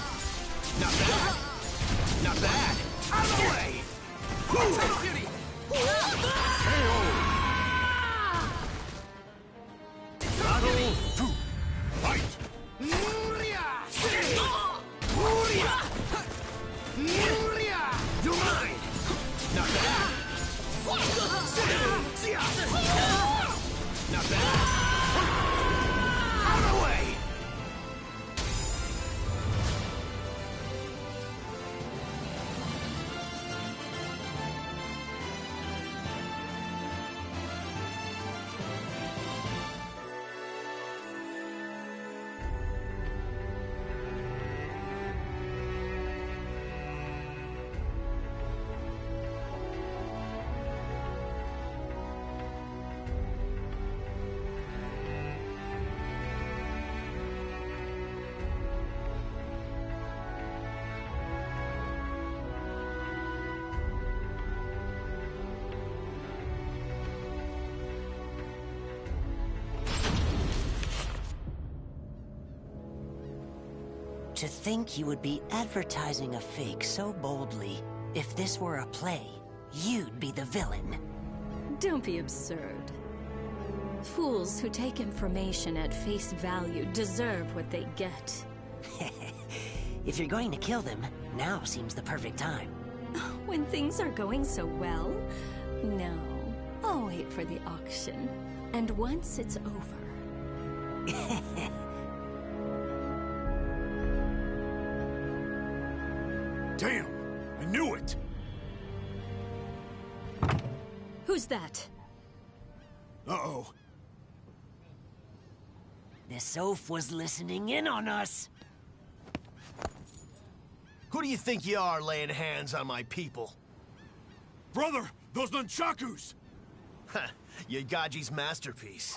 Not bad. Not bad. Out of the way! Beauty! Battle 2. Fight! You're mine! Not bad! Not bad! Out of the way! To think you would be advertising a fake so boldly. If this were a play, you'd be the villain. Don't be absurd. Fools who take information at face value deserve what they get. If you're going to kill them, now seems the perfect time. When things are going so well? No. I'll wait for the auction. And once it's over... Damn! I knew it! Who's that? Uh-oh. This oaf was listening in on us. Who do you think you are, laying hands on my people? Brother, those nunchakus! Ha! Yagaji's masterpiece.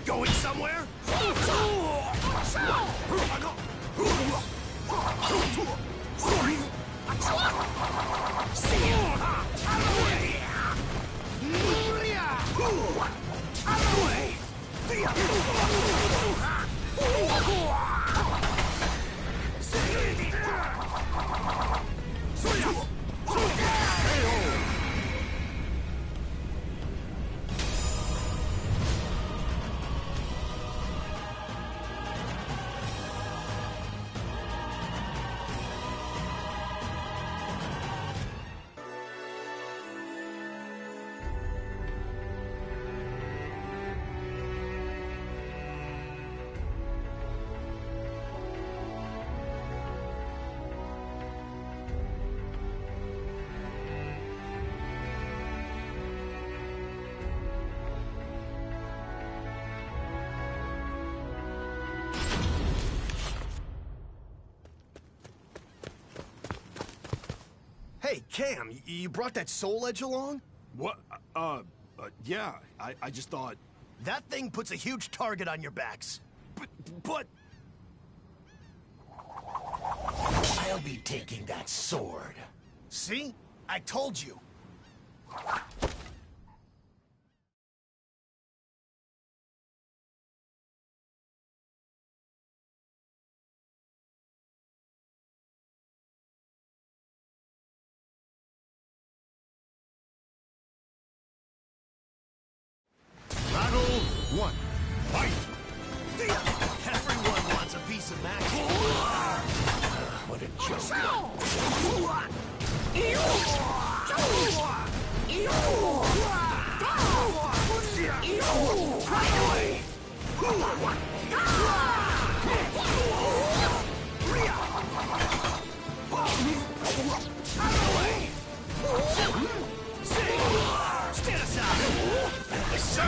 Going somewhere? Hey, Cam, you brought that soul edge along? What? Yeah, I just thought... That thing puts a huge target on your backs. But... I'll be taking that sword. See? I told you. Battle 1. Fight! Everyone wants a piece of Max. What a joke.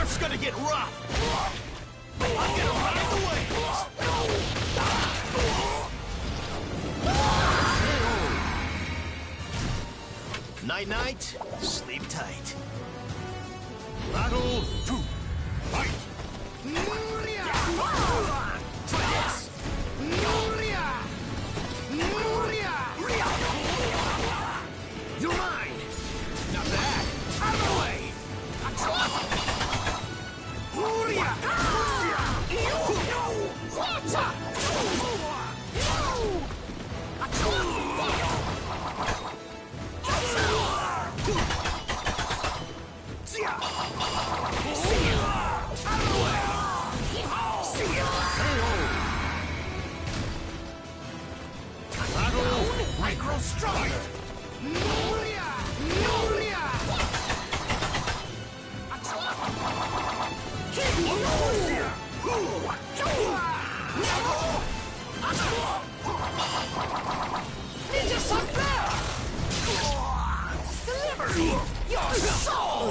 turf's gonna get rough! I'm gonna ride the waves! Night-night, sleep tight. Battle 2. Fight! You're mine! Not bad! Out of the way! I grow stronger! Ninja Saber! Deliver me your soul!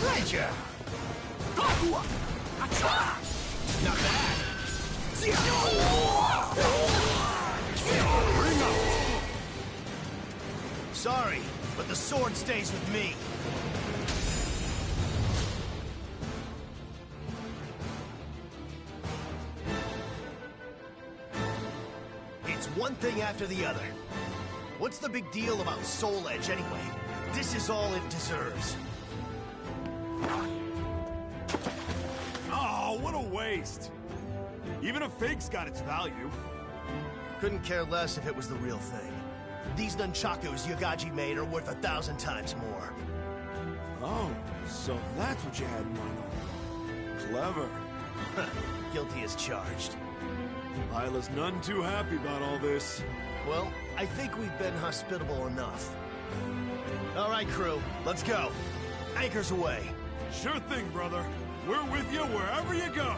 Treasure! Not bad! Bring up! Sorry, but the sword stays with me. It's one thing after the other. What's the big deal about Soul Edge anyway? This is all it deserves. Oh, what a waste. Even a fake's got its value. Couldn't care less if it was the real thing. These nunchakus Yagaji made are worth 1,000 times more. Oh, so that's what you had in mind. Clever. Guilty as charged. Lila's none too happy about all this. Well, I think we've been hospitable enough. All right, crew, let's go. Anchors away. Sure thing, brother. We're with you wherever you go.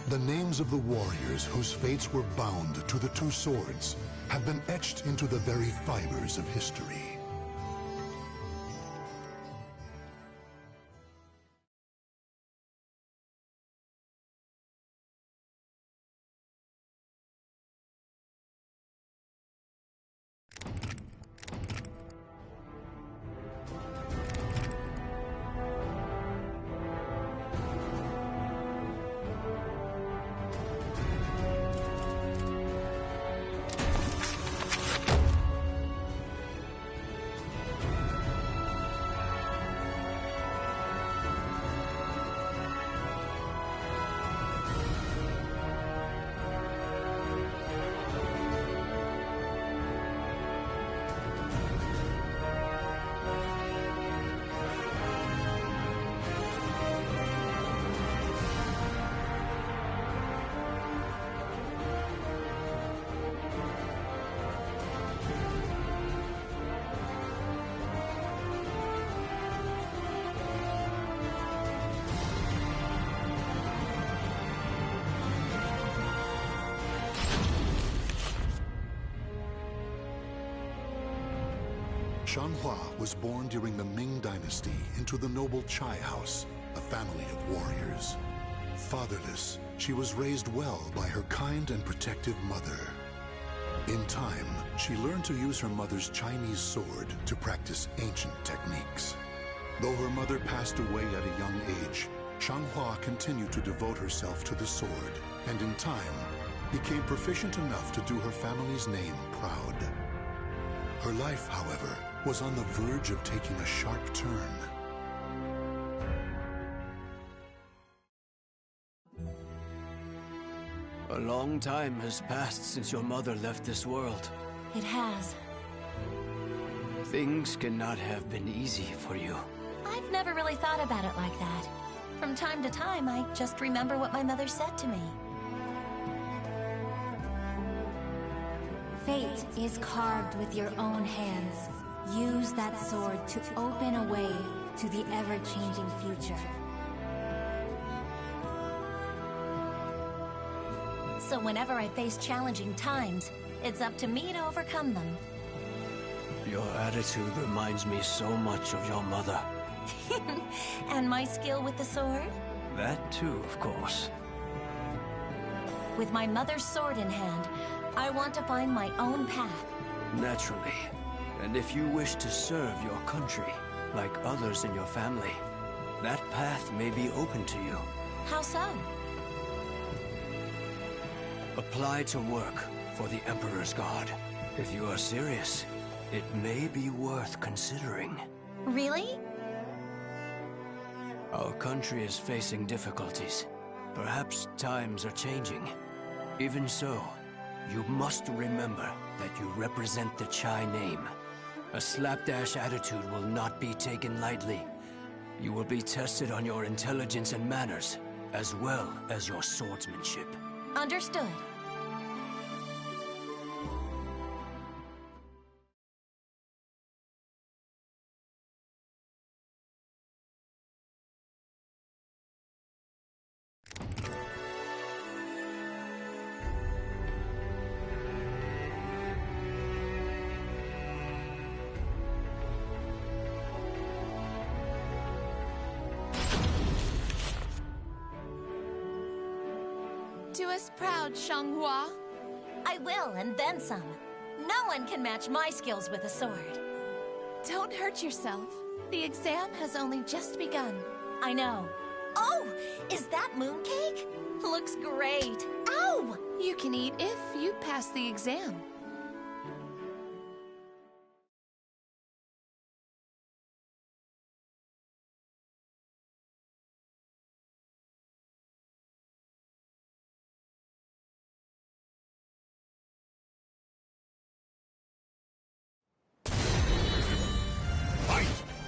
The names of the warriors whose fates were bound to the two swords have been etched into the very fibers of history. Shanhua was born during the Ming Dynasty into the noble Chai house, a family of warriors. Fatherless, she was raised well by her kind and protective mother. In time, she learned to use her mother's Chinese sword to practice ancient techniques. Though her mother passed away at a young age, Shanhua continued to devote herself to the sword, and in time, became proficient enough to do her family's name proud. Her life, however, was on the verge of taking a sharp turn. A long time has passed since your mother left this world. It has. Things cannot have been easy for you. I've never really thought about it like that. From time to time, I just remember what my mother said to me. Fate is carved with your own hands. Use that sword to open a way to the ever-changing future. So whenever I face challenging times, it's up to me to overcome them. Your attitude reminds me so much of your mother. And my skill with the sword? That too, of course. With my mother's sword in hand, I want to find my own path. Naturally. And if you wish to serve your country, like others in your family, that path may be open to you. How so? Apply to work for the Emperor's Guard. If you are serious, it may be worth considering. Really? Our country is facing difficulties. Perhaps times are changing. Even so, you must remember that you represent the Chai name. A slapdash attitude will not be taken lightly. You will be tested on your intelligence and manners, as well as your swordsmanship. Understood. Do us proud, Xianghua. I will, and then some. No one can match my skills with a sword. Don't hurt yourself. The exam has only just begun. I know. Oh, is that mooncake? Looks great. Ow! You can eat if you pass the exam.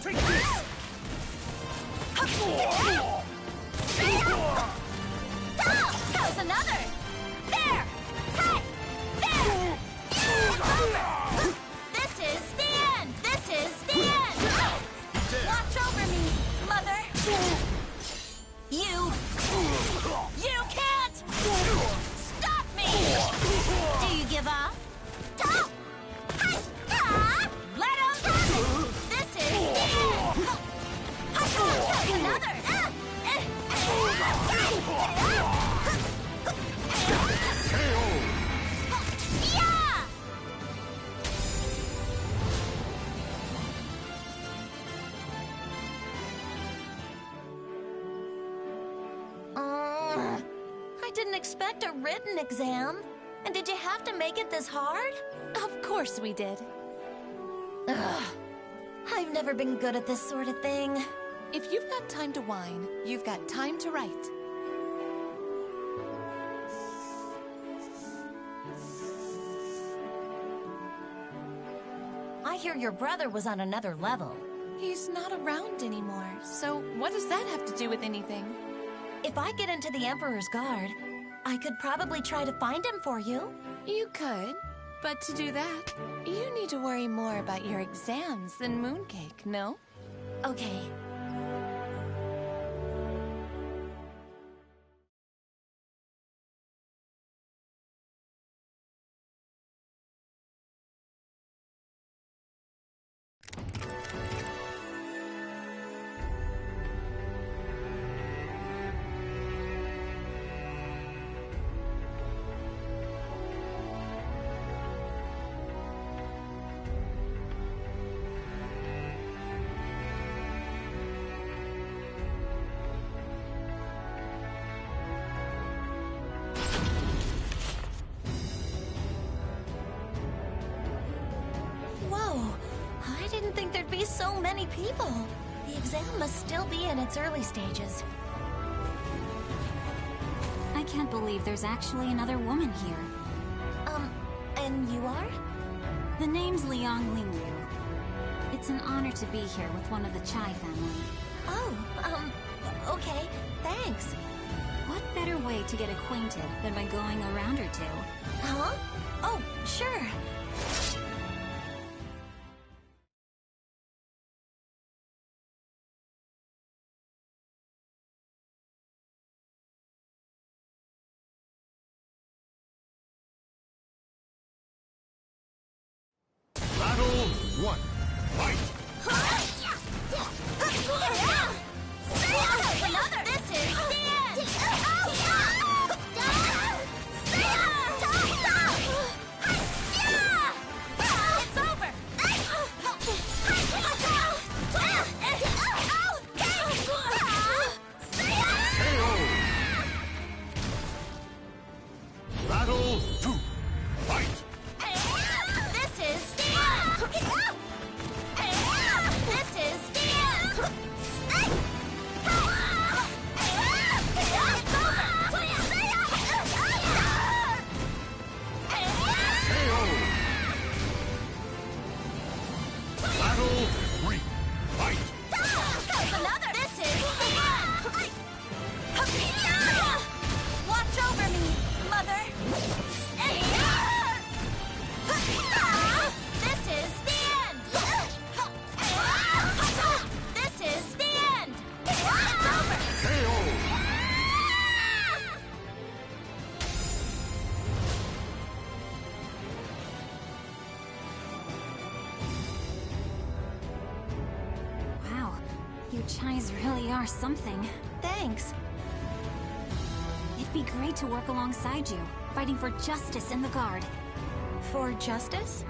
Take this! How's another? There! Hey! There! It's over! This is the end! This is the end! Watch over me, Mother! You can't stop me! Do you give up? Stop! Let 'em have it! This is the end! How's another? Yeah! I didn't expect a written exam. And did you have to make it this hard? Of course we did. Ugh. I've never been good at this sort of thing. If you've got time to whine, you've got time to write. I hear your brother was on another level. He's not around anymore, so what does that have to do with anything? If I get into the Emperor's Guard, I could probably try to find him for you. You could, but to do that, you need to worry more about your exams than mooncake, no? Okay. I didn't think there'd be so many people. The exam must still be in its early stages. I can't believe there's actually another woman here. And you are? The name's Liang Lingyu. It's an honor to be here with one of the Chai family. Oh, okay, thanks. What better way to get acquainted than by going around her two? Huh? Oh, sure. chais really are something. Thanks. It'd be great to work alongside you, fighting for justice in the Guard. For justice?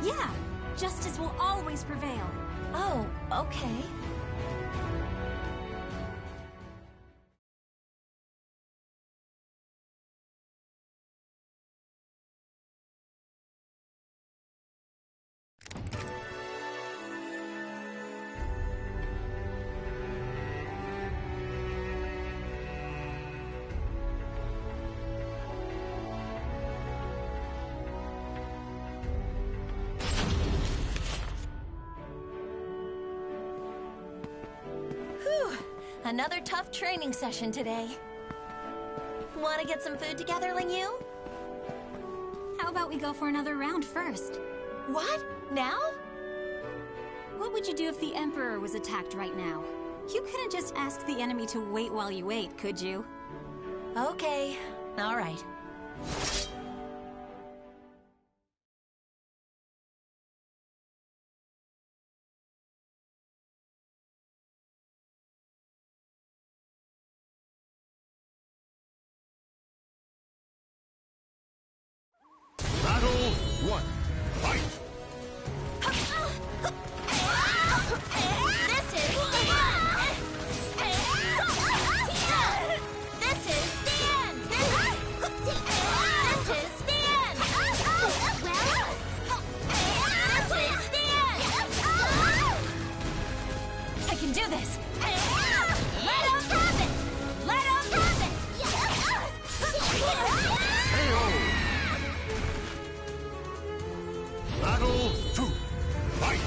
Yeah, justice will always prevail. Oh, okay. Another tough training session today. Want to get some food together, Lingyu? How about we go for another round first? What? Now? What would you do if the Emperor was attacked right now? You couldn't just ask the enemy to wait while you ate, could you? Okay. All right. Battle 1. Fight! This is the end! This is the end! This is the end! Well? This is the end! I can do this! Let him have it! Let him have it! Battle 2. Fight!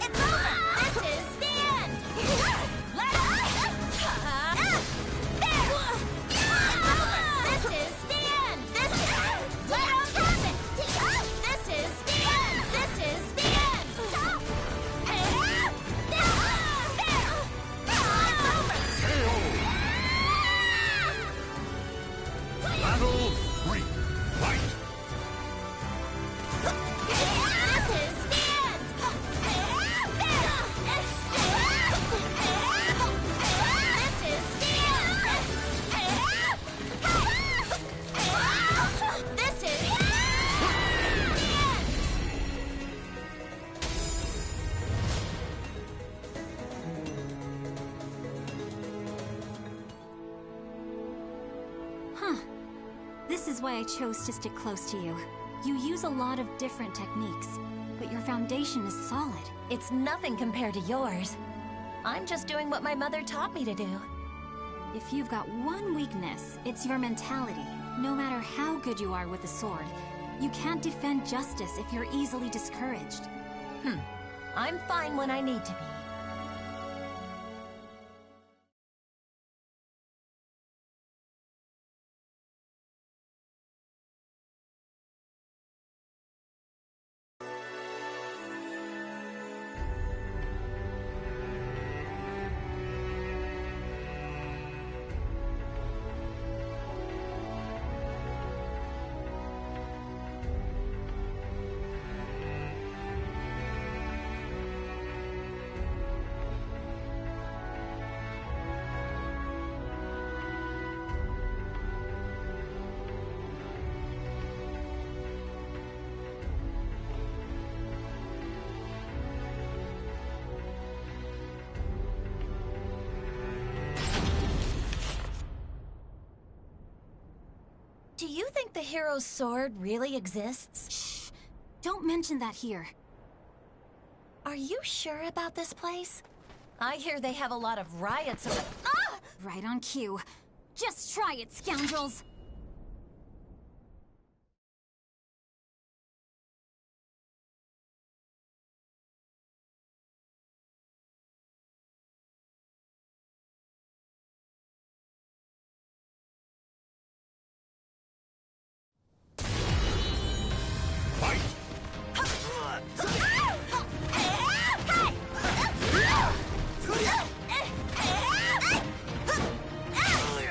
It's over! This is the end! Let him... There! It's over! This is the end! This is... Let him have it! This is the end! This is the end! There! It's over! Battle 3. Fight! This is the end! This is the end! This is the end! Huh. This is why I chose to stick close to you. You use a lot of different techniques, but your foundation is solid. It's nothing compared to yours. I'm just doing what my mother taught me to do. If you've got one weakness, it's your mentality. No matter how good you are with the sword, you can't defend justice if you're easily discouraged. I'm fine when I need to be. Do you think the hero's sword really exists? Shh! Don't mention that here. Are you sure about this place? I hear they have a lot of riots. Ah! Right on cue. Just try it, scoundrels!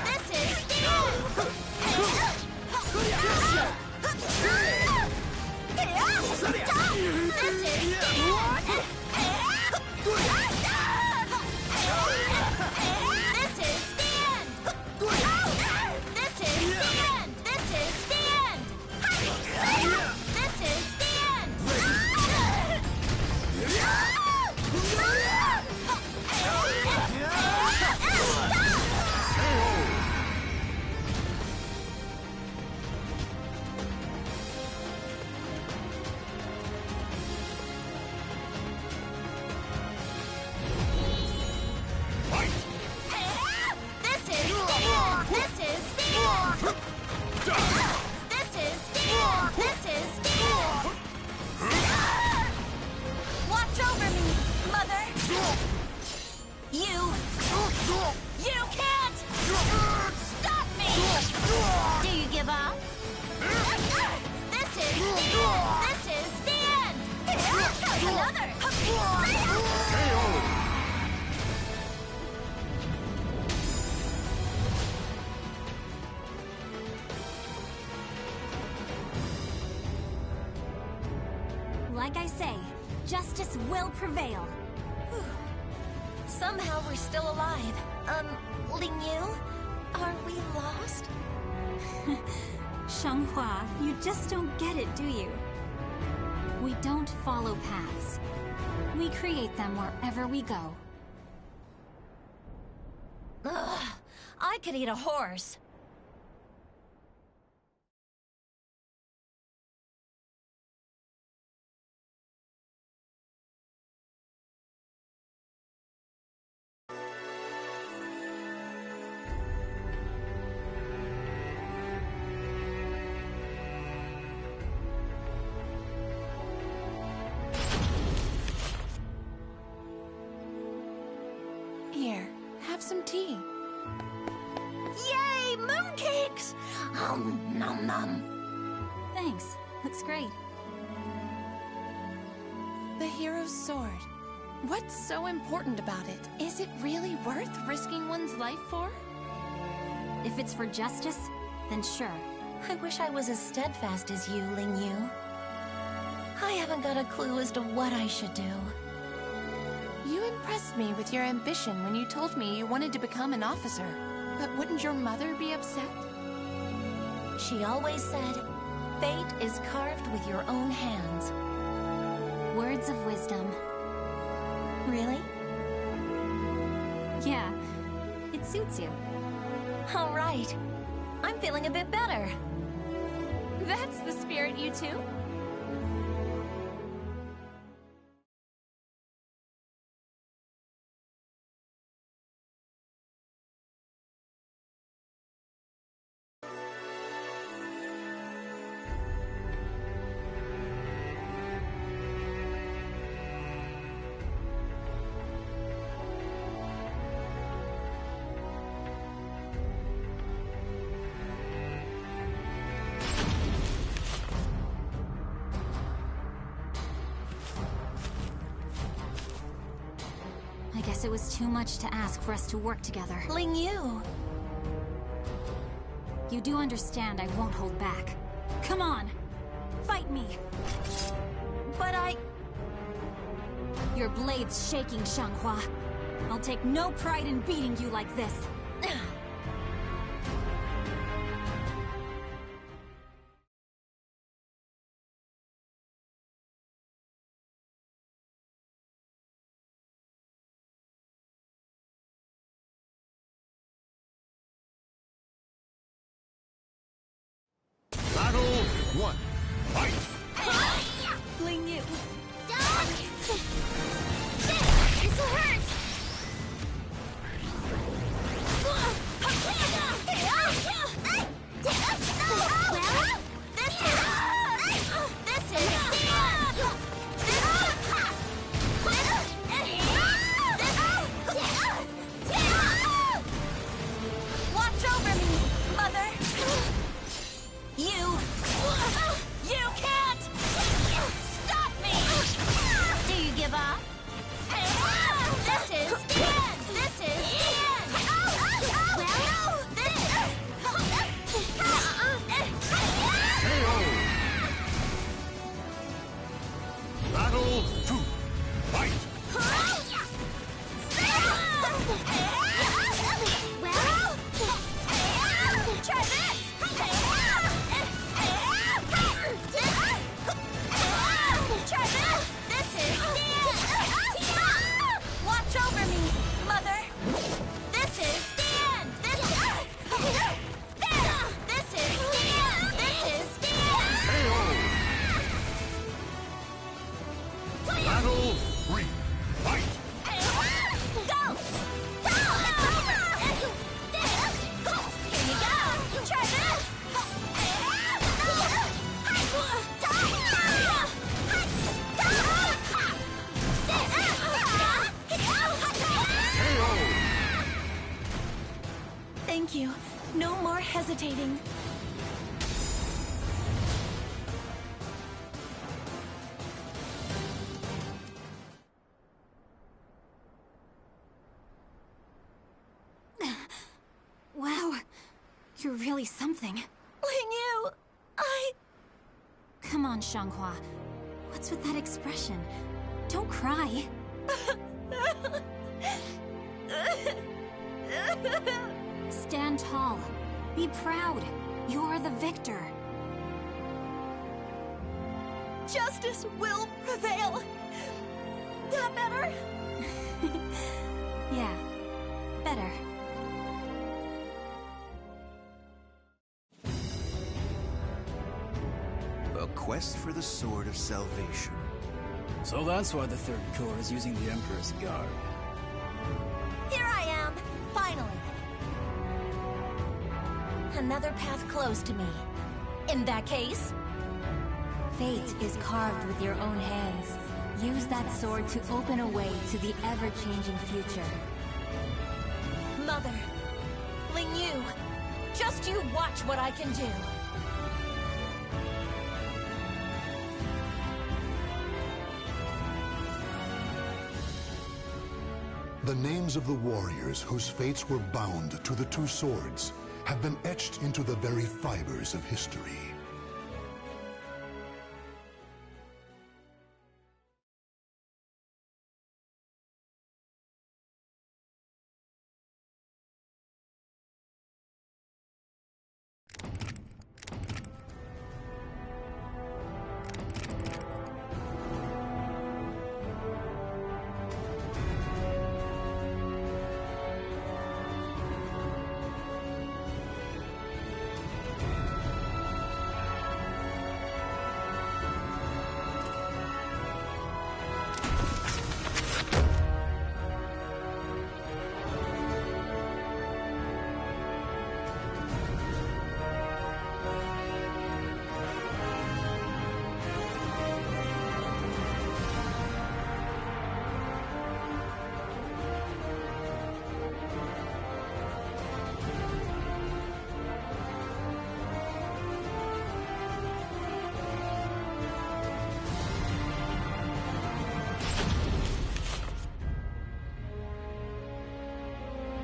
This is the end! You can't stop me! Do you give up? This is the end! This is the end! Here's another! Like I say, justice will prevail. Somehow we're still alive. Ling Yu? Are we lost? Xianghua, you just don't get it, do you? We don't follow paths. We create them wherever we go. Ugh, I could eat a horse. Here, have some tea. Yay, mooncakes! Nom nom. Thanks. Looks great. The hero's sword. What's so important about it? Is it really worth risking one's life for? If it's for justice, then sure. I wish I was as steadfast as you, Ling Yu. I haven't got a clue as to what I should do. You impressed me with your ambition when you told me you wanted to become an officer. But wouldn't your mother be upset? She always said, fate is carved with your own hands. Words of wisdom. Really? Yeah, it suits you. All right. I'm feeling a bit better. That's the spirit, you two. I guess it was too much to ask for us to work together. Ling Yu! You do understand I won't hold back. Come on! Fight me! But Your blade's shaking, Xianghua. I'll take no pride in beating you like this. Battle 1. Fight! Ling Yu! This hurts! Watch over me, Mother! You can't stop me! Thank you. No more hesitating. Wow, you're really something. Lingyu, Come on, Xianghua. What's with that expression? Don't cry. Stand tall. Be proud. You're the victor. Justice will prevail. That better? Yeah, better. A quest for the Sword of Salvation. So that's why the Third Corps is using the Emperor's Guard. Here I am, finally. Another path closed to me. In that case... Fate is carved with your own hands. Use that sword to open a way to the ever-changing future. Mother, Lingyu, just you watch what I can do. The names of the warriors whose fates were bound to the two swords have been etched into the very fibers of history.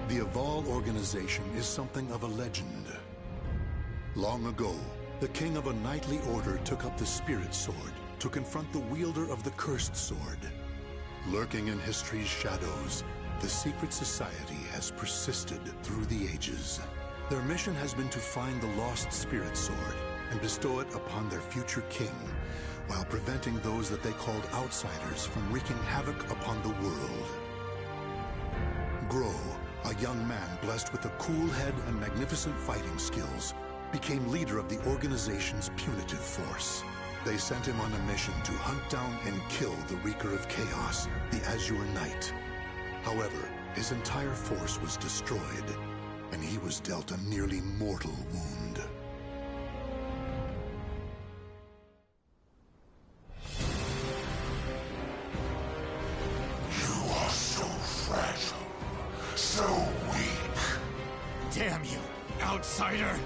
The Aval organization is something of a legend. Long ago, the king of a knightly order took up the Spirit Sword to confront the wielder of the Cursed Sword. Lurking in history's shadows, the secret society has persisted through the ages. Their mission has been to find the lost Spirit Sword and bestow it upon their future king, while preventing those that they called outsiders from wreaking havoc upon the world. Grow, a young man blessed with a cool head and magnificent fighting skills, became leader of the organization's punitive force. They sent him on a mission to hunt down and kill the Wreaker of Chaos, the Azure Knight. However, his entire force was destroyed, and he was dealt a nearly mortal wound. You are so fragile. So weak. Damn you, outsider!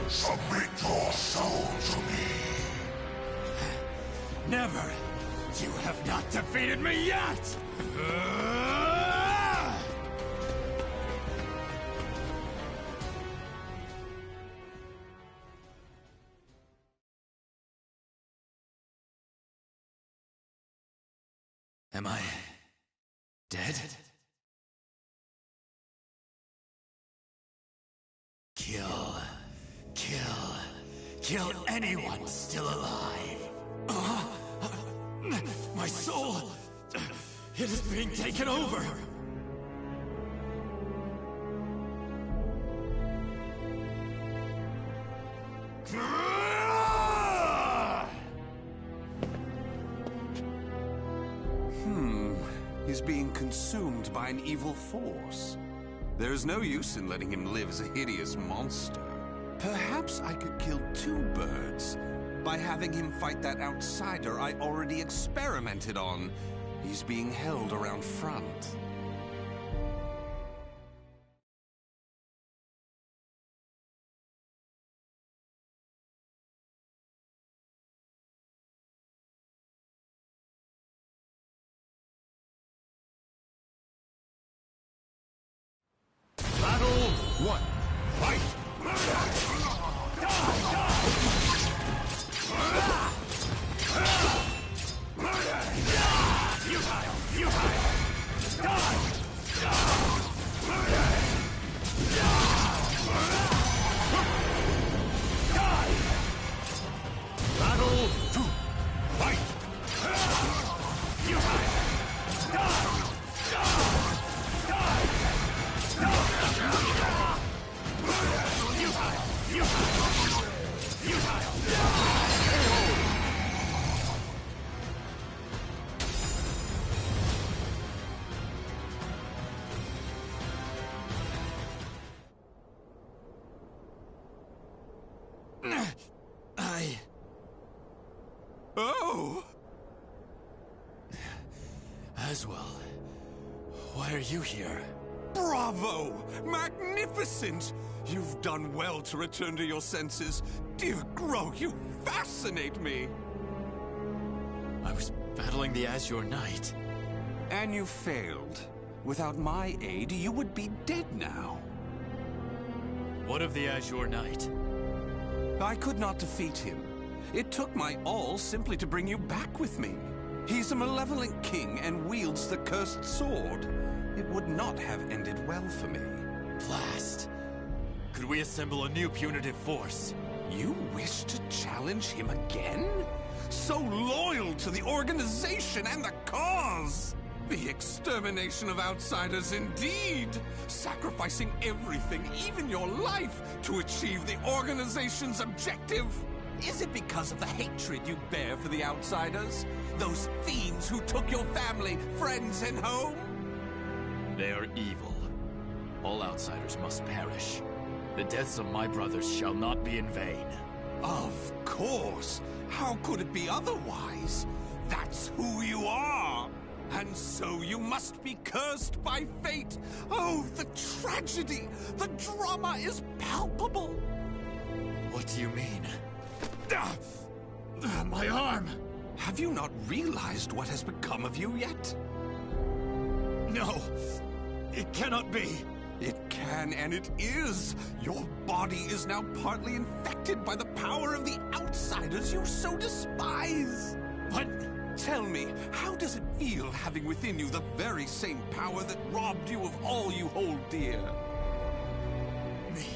Submit your soul to me. Never! You have not defeated me yet! Am I dead? Kill anyone still alive! My soul! It is being taken over! He's being consumed by an evil force. There's no use in letting him live as a hideous monster. Perhaps I could kill two birds by having him fight that outsider I already experimented on. He's being held around front. one, fight! Battle 2, fight! Oh! Aswell, why are you here? Bravo! Magnificent! You've done well to return to your senses. Dear Grow, you fascinate me! I was battling the Azure Knight. And you failed. Without my aid, you would be dead now. What of the Azure Knight? I could not defeat him. It took my all simply to bring you back with me. He's a malevolent king and wields the cursed sword. It would not have ended well for me. Blast. Could we assemble a new punitive force? You wish to challenge him again? So loyal to the organization and the cause! The extermination of outsiders indeed! Sacrificing everything, even your life, to achieve the organization's objective! Is it because of the hatred you bear for the outsiders? Those fiends who took your family, friends, and home? They are evil. All outsiders must perish. The deaths of my brothers shall not be in vain. Of course! How could it be otherwise? That's who you are! And so you must be cursed by fate! Oh, the tragedy! The drama is palpable! What do you mean? My arm! Have you not realized what has become of you yet? No! It cannot be! It can, and it is! Your body is now partly infected by the power of the outsiders you so despise! What? Tell me, how does it feel having within you the very same power that robbed you of all you hold dear? Me?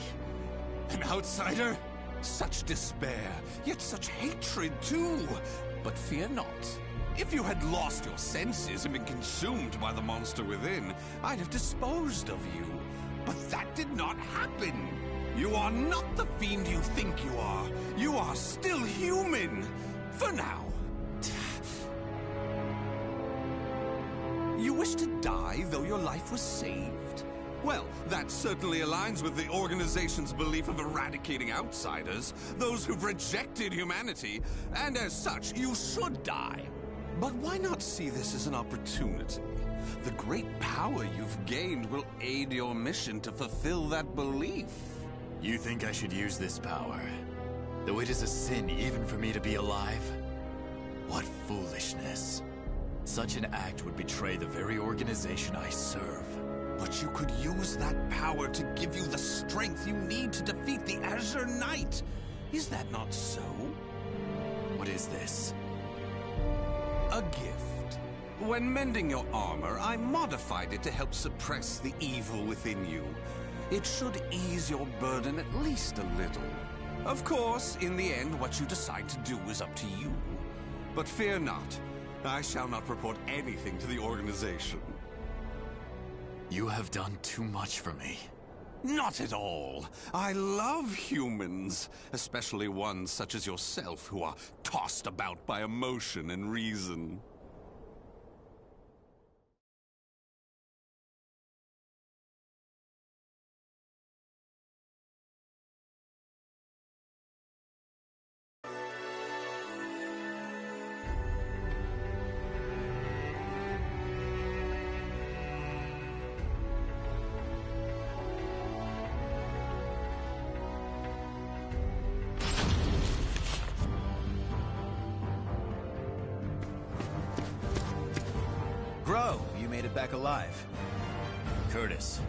An outsider? Such despair, yet such hatred too! But fear not. If you had lost your senses and been consumed by the monster within, I'd have disposed of you. But that did not happen. You are not the fiend you think you are. You are still human. For now. You wish to die, though your life was saved? Well, that certainly aligns with the organization's belief of eradicating outsiders, those who've rejected humanity, and as such, you should die. But why not see this as an opportunity? The great power you've gained will aid your mission to fulfill that belief. You think I should use this power? Though it is a sin even for me to be alive? What foolishness. Such an act would betray the very organization I serve. But you could use that power to give you the strength you need to defeat the Azure Knight. Is that not so? What is this? A gift. When mending your armor, I modified it to help suppress the evil within you. It should ease your burden at least a little. Of course, in the end, what you decide to do is up to you. But fear not. I shall not report anything to the organization. You have done too much for me. Not at all. I love humans, especially ones such as yourself who are tossed about by emotion and reason. Grow, you made it back alive. Curtis,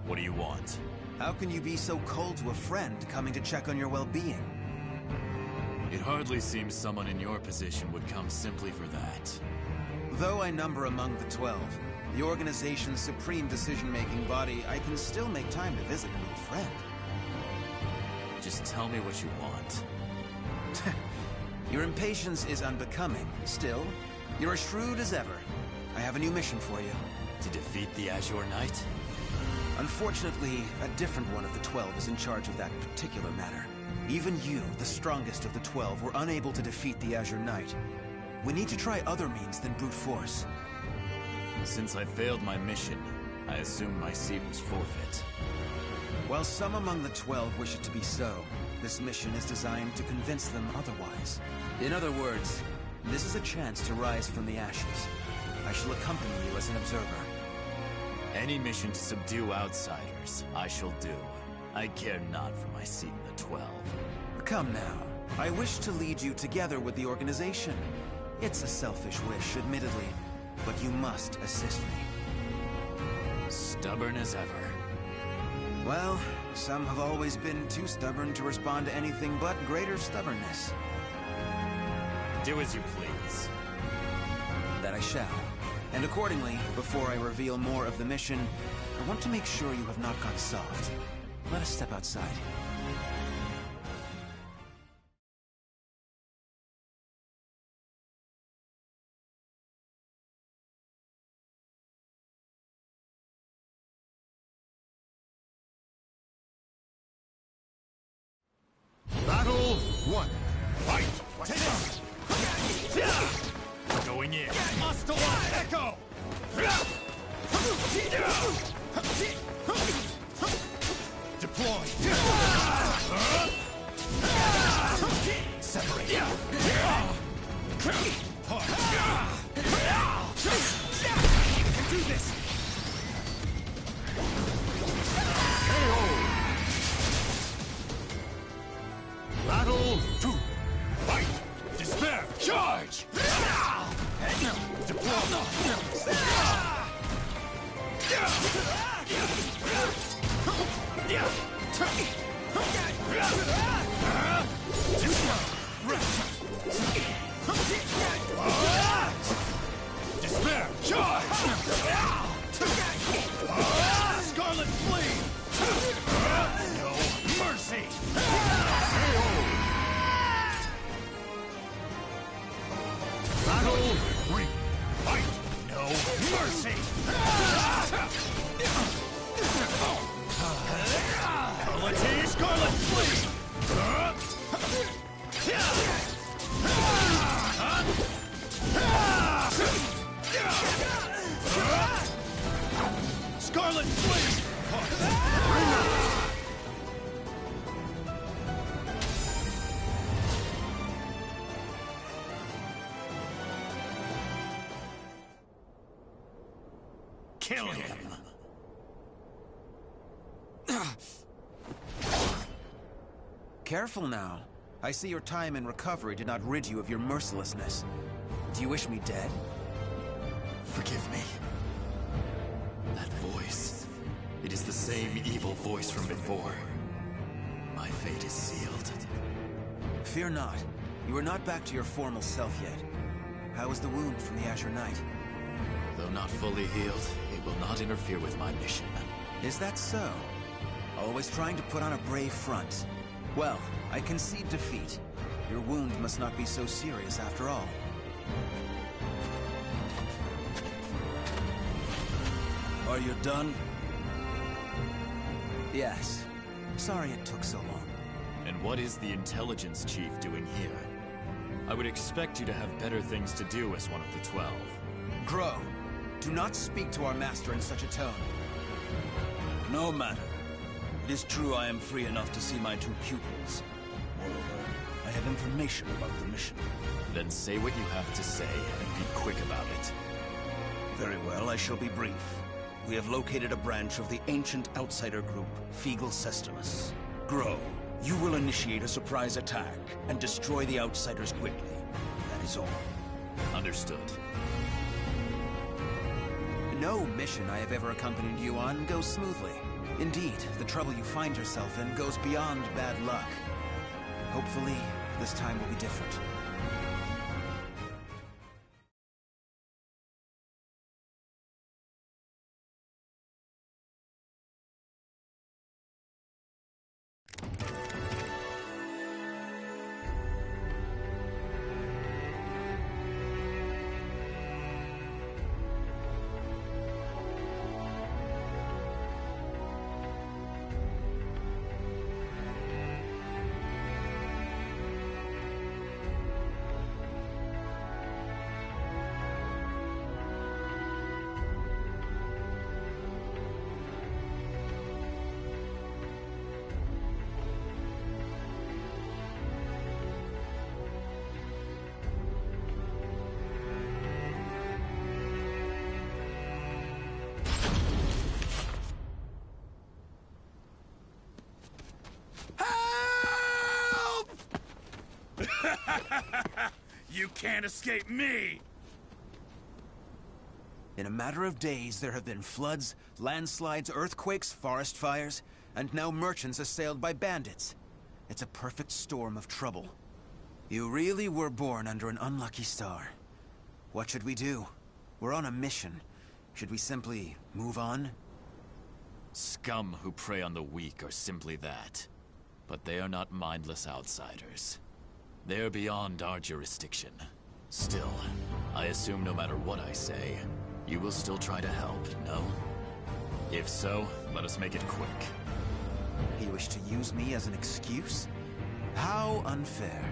what do you want? How can you be so cold to a friend coming to check on your well-being? It hardly seems someone in your position would come simply for that. Though I number among the 12, the organization's supreme decision-making body, I can still make time to visit an old friend. Just tell me what you want. Your impatience is unbecoming. Still, you're as shrewd as ever. I have a new mission for you. To defeat the Azure Knight? Unfortunately, a different one of the 12 is in charge of that particular matter. Even you, the strongest of the 12, were unable to defeat the Azure Knight. We need to try other means than brute force. Since I failed my mission, I assume my seat was forfeit. While some among the 12 wish it to be so, this mission is designed to convince them otherwise. In other words, this is a chance to rise from the ashes. I shall accompany you as an observer. Any mission to subdue outsiders, I shall do. I care not for my seat in the 12. Come now. I wish to lead you together with the organization. It's a selfish wish, admittedly, but you must assist me. Stubborn as ever. Well, some have always been too stubborn to respond to anything but greater stubbornness. Do as you please. That I shall. And accordingly, before I reveal more of the mission, I want to make sure you have not gone soft. Let us step outside. Battle 1. Fight! Going in. Hostile echo! Deploy! Separate! Do this! Battle 2. Fight! Despair! Charge! Despair! Charge! Scarlet Flame! No mercy! Battle 3. Fight! No mercy! Quality Scarlet Flame! Scarlet Flame! Kill him! Careful now. I see your time in recovery did not rid you of your mercilessness. Do you wish me dead? Forgive me. That voice. It is the same evil voice from before. My fate is sealed. Fear not. You are not back to your formal self yet. How is the wound from the Azure Knight? Though not fully healed, it will not interfere with my mission. Is that so? Always trying to put on a brave front. Well, I concede defeat. Your wound must not be so serious after all. Are you done? Yes. Sorry it took so long. And what is the intelligence chief doing here? I would expect you to have better things to do as one of the 12. Grow. Do not speak to our master in such a tone. No matter. It is true I am free enough to see my 2 pupils. Moreover, I have information about the mission. Then say what you have to say, and be quick about it. Very well, I shall be brief. We have located a branch of the ancient outsider group, Feegle Sestimus. Grow, you will initiate a surprise attack and destroy the outsiders quickly. That is all. Understood. No mission I have ever accompanied you on goes smoothly. Indeed, the trouble you find yourself in goes beyond bad luck. Hopefully, this time will be different. You can't escape me! In a matter of days, there have been floods, landslides, earthquakes, forest fires, and now merchants assailed by bandits. It's a perfect storm of trouble. You really were born under an unlucky star. What should we do? We're on a mission. Should we simply move on? Scum who prey on the weak are simply that. But they are not mindless outsiders. They're beyond our jurisdiction. Still, I assume no matter what I say, you will still try to help, no? If so, let us make it quick. You wish to use me as an excuse? How unfair.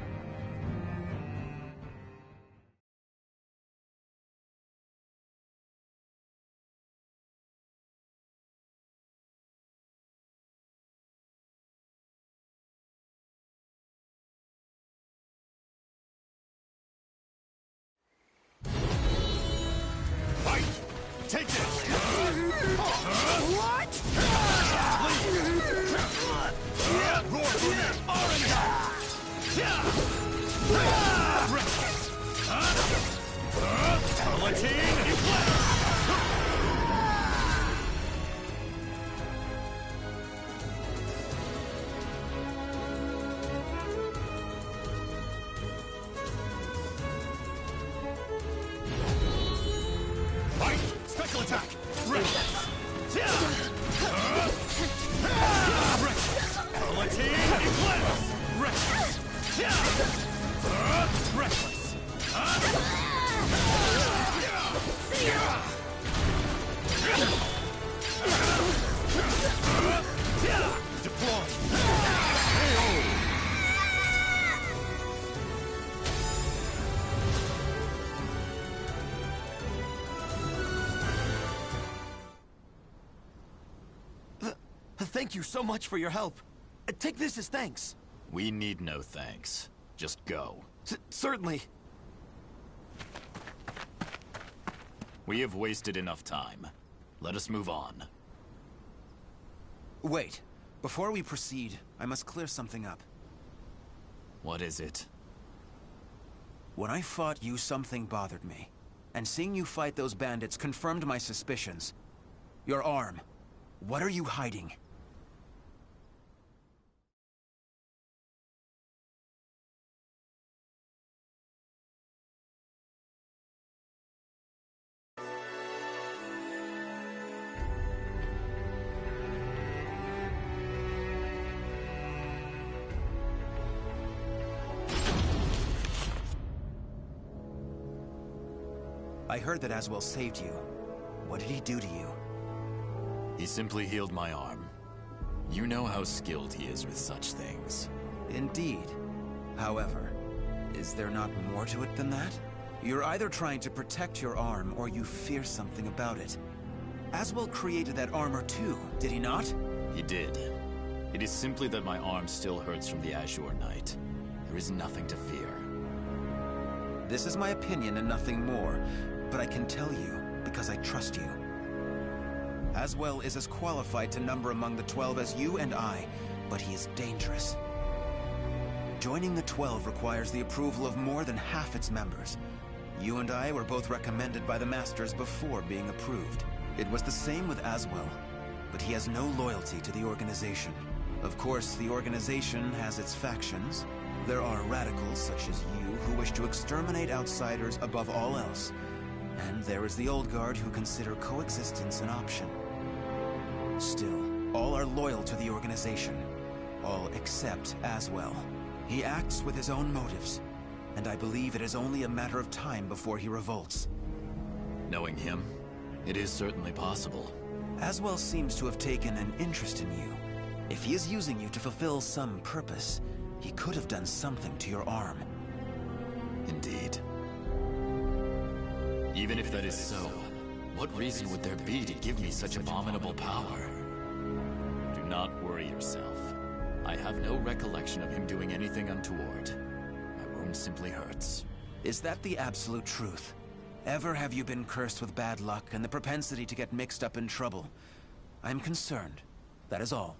Take this! What? Roar for me! Special attack! Reckless! Deploy! Thank you so much for your help. Take this as thanks. We need no thanks. Just go. Certainly. We have wasted enough time. Let us move on. Wait. Before we proceed, I must clear something up. What is it? When I fought you, something bothered me. And seeing you fight those bandits confirmed my suspicions. Your arm. What are you hiding? I heard that Aswell saved you. What did he do to you? He simply healed my arm. You know how skilled he is with such things. Indeed. However, is there not more to it than that? You're either trying to protect your arm, or you fear something about it. Aswell created that armor too, did he not? He did. It is simply that my arm still hurts from the Azure Knight. There is nothing to fear. This is my opinion and nothing more, but I can tell you, because I trust you. Aswell is as qualified to number among the 12 as you and I, but he is dangerous. Joining the 12 requires the approval of more than half its members. You and I were both recommended by the Masters before being approved. It was the same with Aswell. but he has no loyalty to the organization. Of course, the organization has its factions. There are radicals such as you who wish to exterminate outsiders above all else. And there is the old guard who consider coexistence an option. Still, all are loyal to the organization. All except Aswell. He acts with his own motives, and I believe it is only a matter of time before he revolts. Knowing him, it is certainly possible. Aswell seems to have taken an interest in you. If he is using you to fulfill some purpose, he could have done something to your arm. Indeed. Even if that is so, what reason would there be to give me such abominable power? Do not worry yourself. I have no recollection of him doing anything untoward. My wound simply hurts. Is that the absolute truth? Ever have you been cursed with bad luck and the propensity to get mixed up in trouble? I'm concerned. That is all.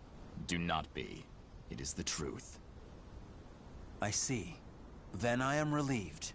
Do not be. It is the truth. I see. Then I am relieved.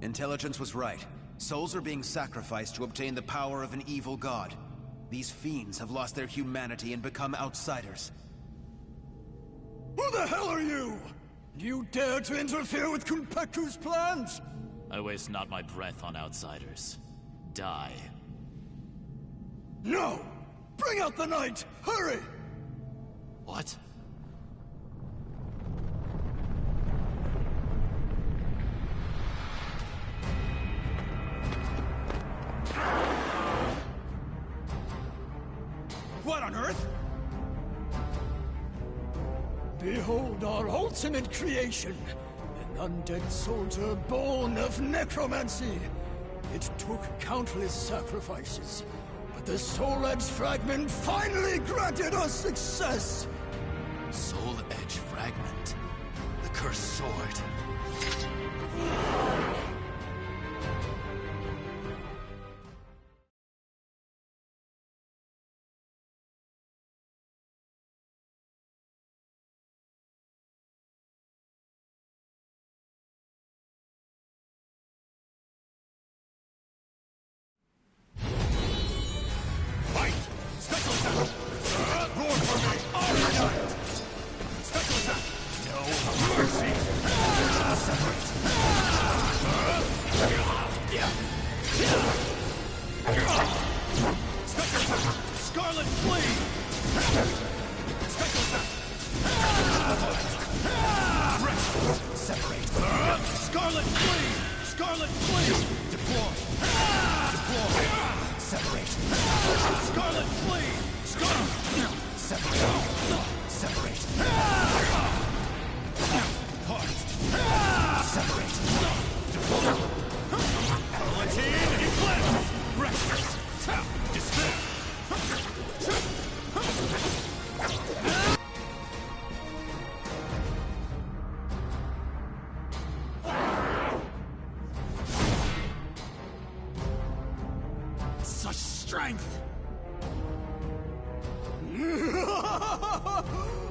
Intelligence was right. Souls are being sacrificed to obtain the power of an evil god. These fiends have lost their humanity and become outsiders. Who the hell are you? You dare to interfere with Kunpeku's plans? I waste not my breath on outsiders. Die. No! Bring out the knight! Hurry! What? What on earth? Behold our ultimate creation, an undead soldier born of necromancy. It took countless sacrifices, but the Soul Edge fragment finally granted us success! Soul Edge fragment? The cursed sword?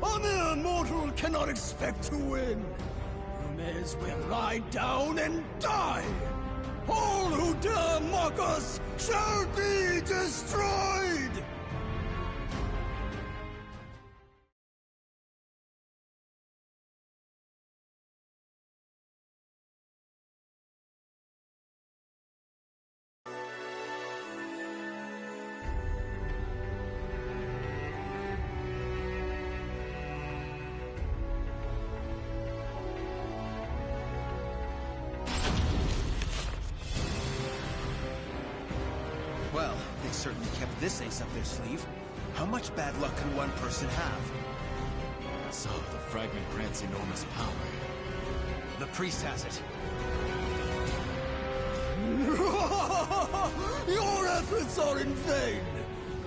A mere mortal cannot expect to win. You may as well lie down and die. All who dare mock us shall be destroyed! They certainly kept this ace up their sleeve. How much bad luck can one person have? So, the fragment grants enormous power. The priest has it. Your efforts are in vain.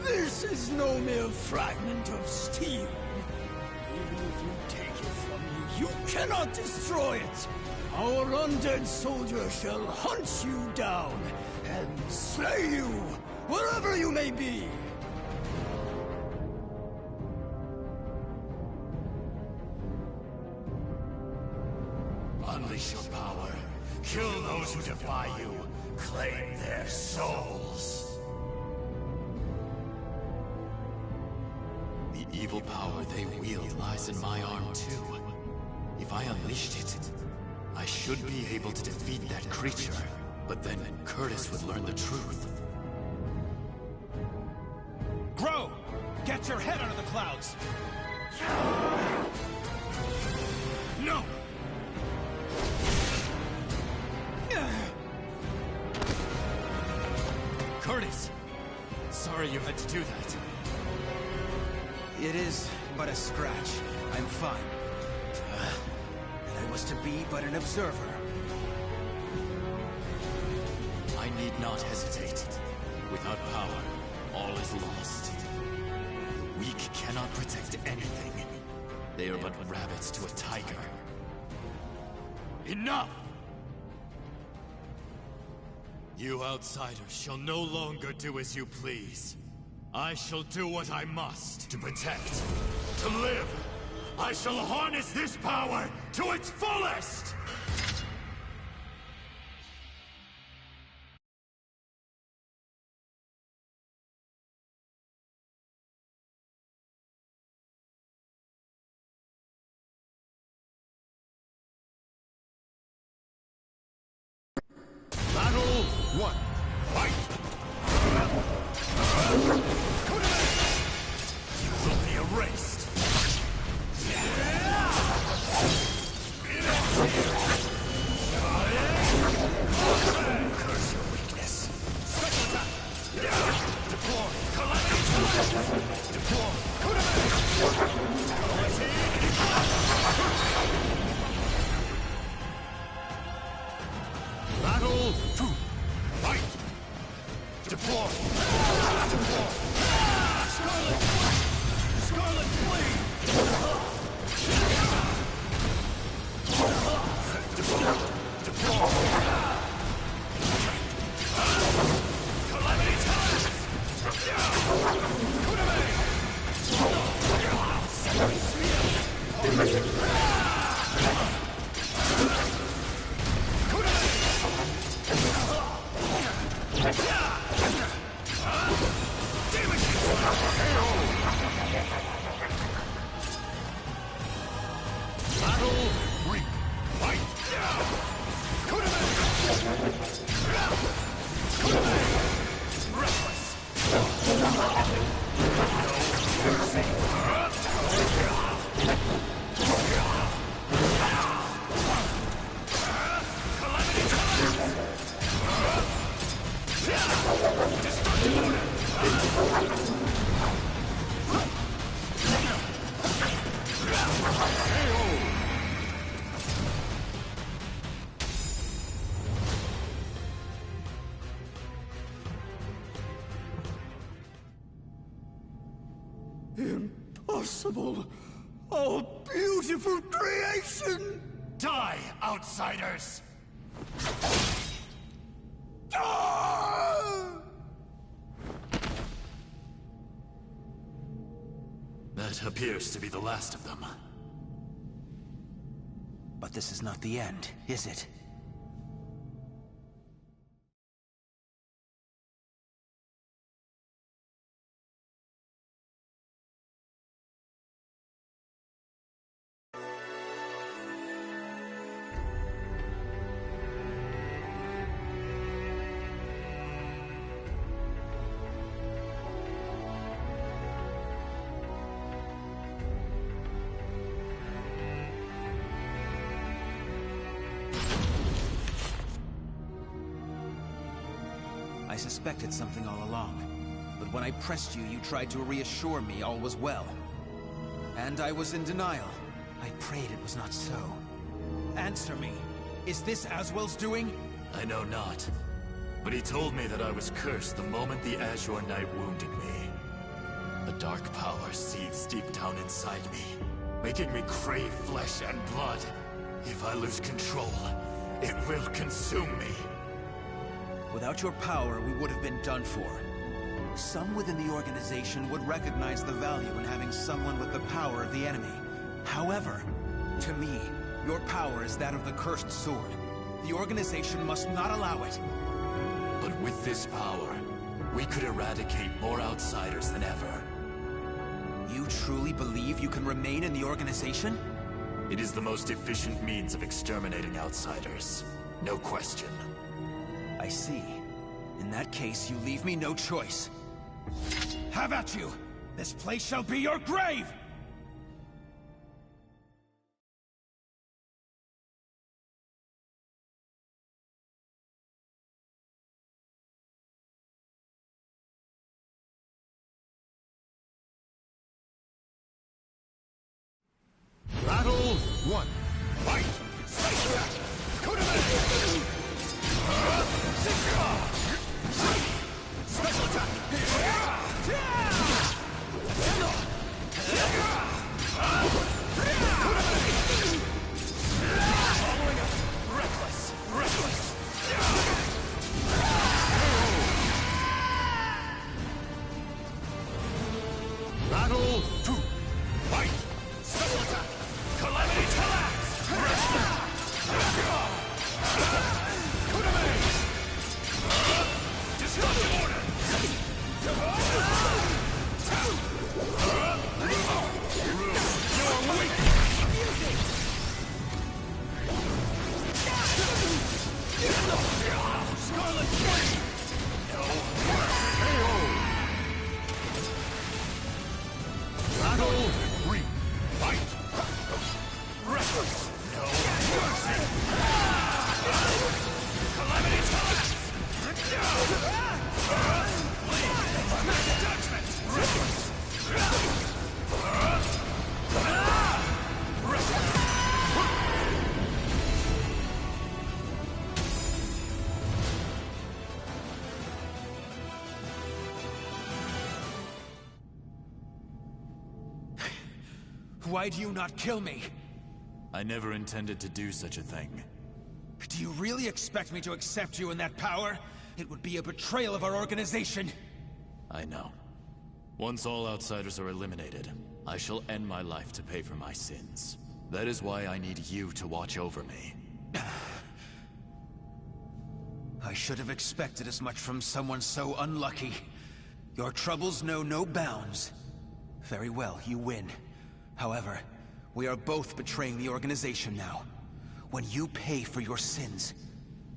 This is no mere fragment of steel. Even if you take it from me, you cannot destroy it. Our undead soldier shall hunt you down and slay you, wherever you may be. Unleash your power. Kill those who defy you. Claim their souls. The evil power they wield lies in my arm too. If I unleashed it, I should be able to defeat that creature. But then Curtis would learn the truth. Grow! Get your head out of the clouds! No! Curtis! Sorry you had to do that. It is but a scratch. I'm fine. And I was to be but an observer. I need not hesitate. Without power, all is lost. The weak cannot protect anything. They are but rabbits to a tiger. Enough! You outsiders shall no longer do as you please. I shall do what I must. To protect, to live, I shall harness this power to its fullest! Battle 1. Fight! You will be erased! Curse your weakness. Special attack! Deploy! Calamity! Deploy! Battle 2. Fight! Deploy! Deploy! Scarlet! Scarlet Flame! Deploy! Deploy! Calamity Times! Battle 3. Fight! Impossible! Oh, beautiful creation! Die, outsiders! That appears to be the last of them. But this is not the end, is it? I suspected something all along. when I pressed you, you tried to reassure me all was well. And I was in denial. I prayed it was not so. Answer me. Is this Aswell's doing? I know not. But he told me that I was cursed the moment the Azure Knight wounded me. A dark power seethes deep down inside me, making me crave flesh and blood. If I lose control, it will consume me. Without your power, we would have been done for. Some within the organization would recognize the value in having someone with the power of the enemy. However, to me, your power is that of the cursed sword. The organization must not allow it. But with this power, we could eradicate more outsiders than ever. You truly believe you can remain in the organization? It is the most efficient means of exterminating outsiders. No question. I see. In that case, you leave me no choice. Have at you! This place shall be your grave! Battle 1. Fight! Special attack! Special attack! Following up! Reckless! Reckless! Battle 2. Fight! Special attack! Calamity collapse! Destructive order! You're weak! Scarlet Flame! No mercy! Battle 3. Fight! Reckless! No mercy! Calamity collapse! Judgment! Reckless! Why do you not kill me? I never intended to do such a thing. Do you really expect me to accept you in that power? It would be a betrayal of our organization. I know. Once all outsiders are eliminated, I shall end my life to pay for my sins. That is why I need you to watch over me. I should have expected as much from someone so unlucky. Your troubles know no bounds. Very well, you win. However, we are both betraying the organization now. When you pay for your sins,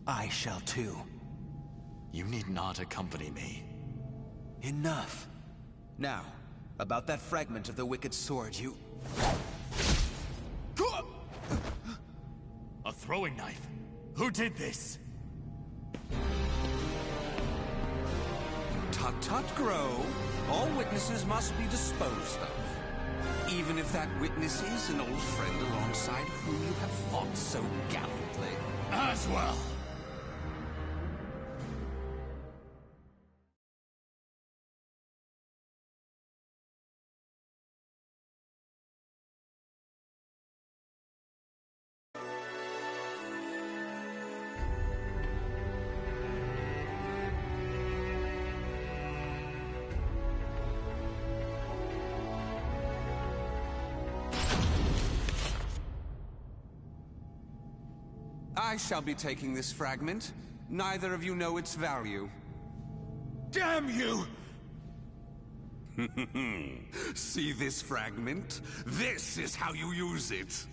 I shall too. You need not accompany me. Enough. Now, about that fragment of the Wicked Sword, you... A throwing knife? Who did this? Tut-tut, Grow. All witnesses must be disposed of. Even if that witness is an old friend alongside whom you have fought so gallantly. Aswell! I shall be taking this fragment. Neither of you know its value. Damn you! See this fragment? This is how you use it.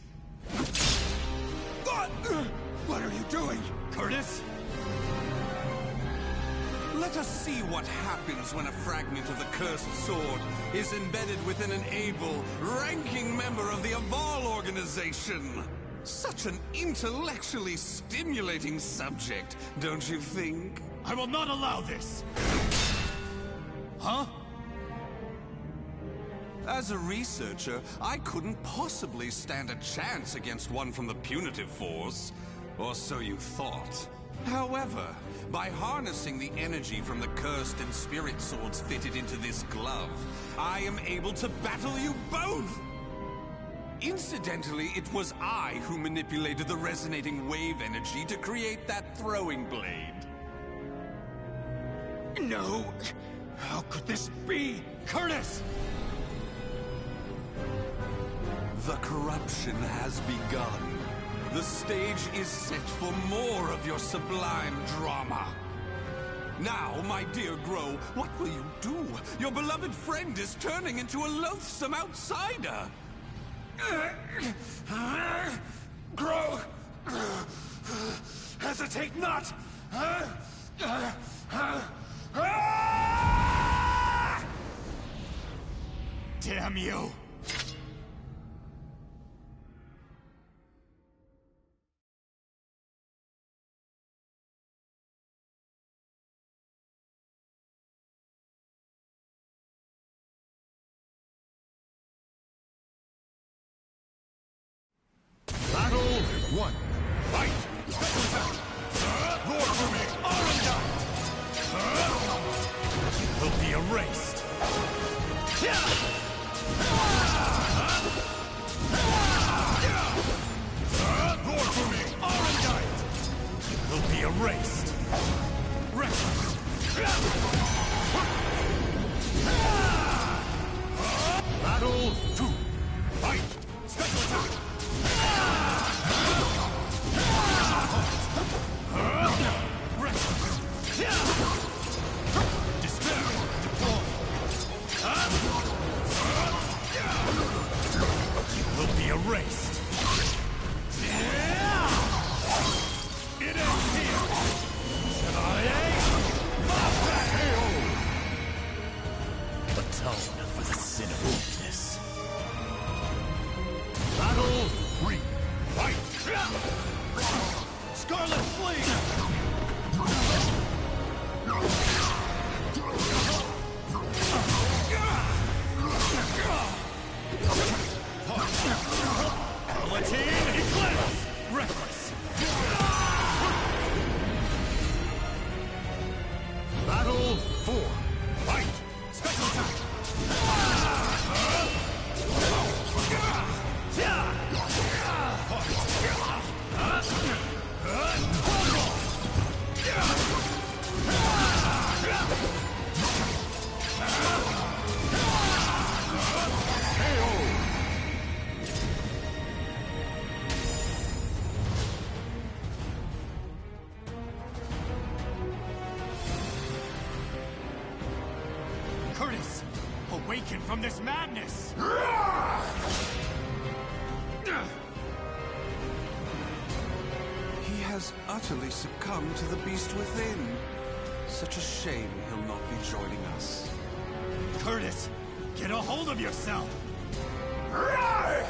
What are you doing, Curtis? Let us see what happens when a fragment of the cursed sword is embedded within an able, ranking member of the Aval organization. Such an intellectually stimulating subject, don't you think? I will not allow this! Huh? As a researcher, I couldn't possibly stand a chance against one from the punitive force. Or so you thought. However, by harnessing the energy from the cursed and spirit swords fitted into this glove, I am able to battle you both! Incidentally, it was I who manipulated the resonating wave energy to create that throwing blade. No! How could this be? Curtis! The corruption has begun. The stage is set for more of your sublime drama. Now, my dear Grow, what will you do? Your beloved friend is turning into a loathsome outsider. Grow! Hesitate not! Damn you! Battle 1. Fight! Roar for me! Will be erased. Roar for me! Will be erased. Battle 2. Fight! Special attack! Despair! Deploy! Will be erased. It ends here! Chevalier! Atonement for the sin of weakness. Battle 3. Fight! Scarlet Fleet! Palatine Eclipse! Reckless! Battle 4. Fight! Special attack! Curtis! Awaken from this madness! He has utterly succumbed to the beast within. Such a shame he'll not be joining us. Curtis! Get a hold of yourself! Roar!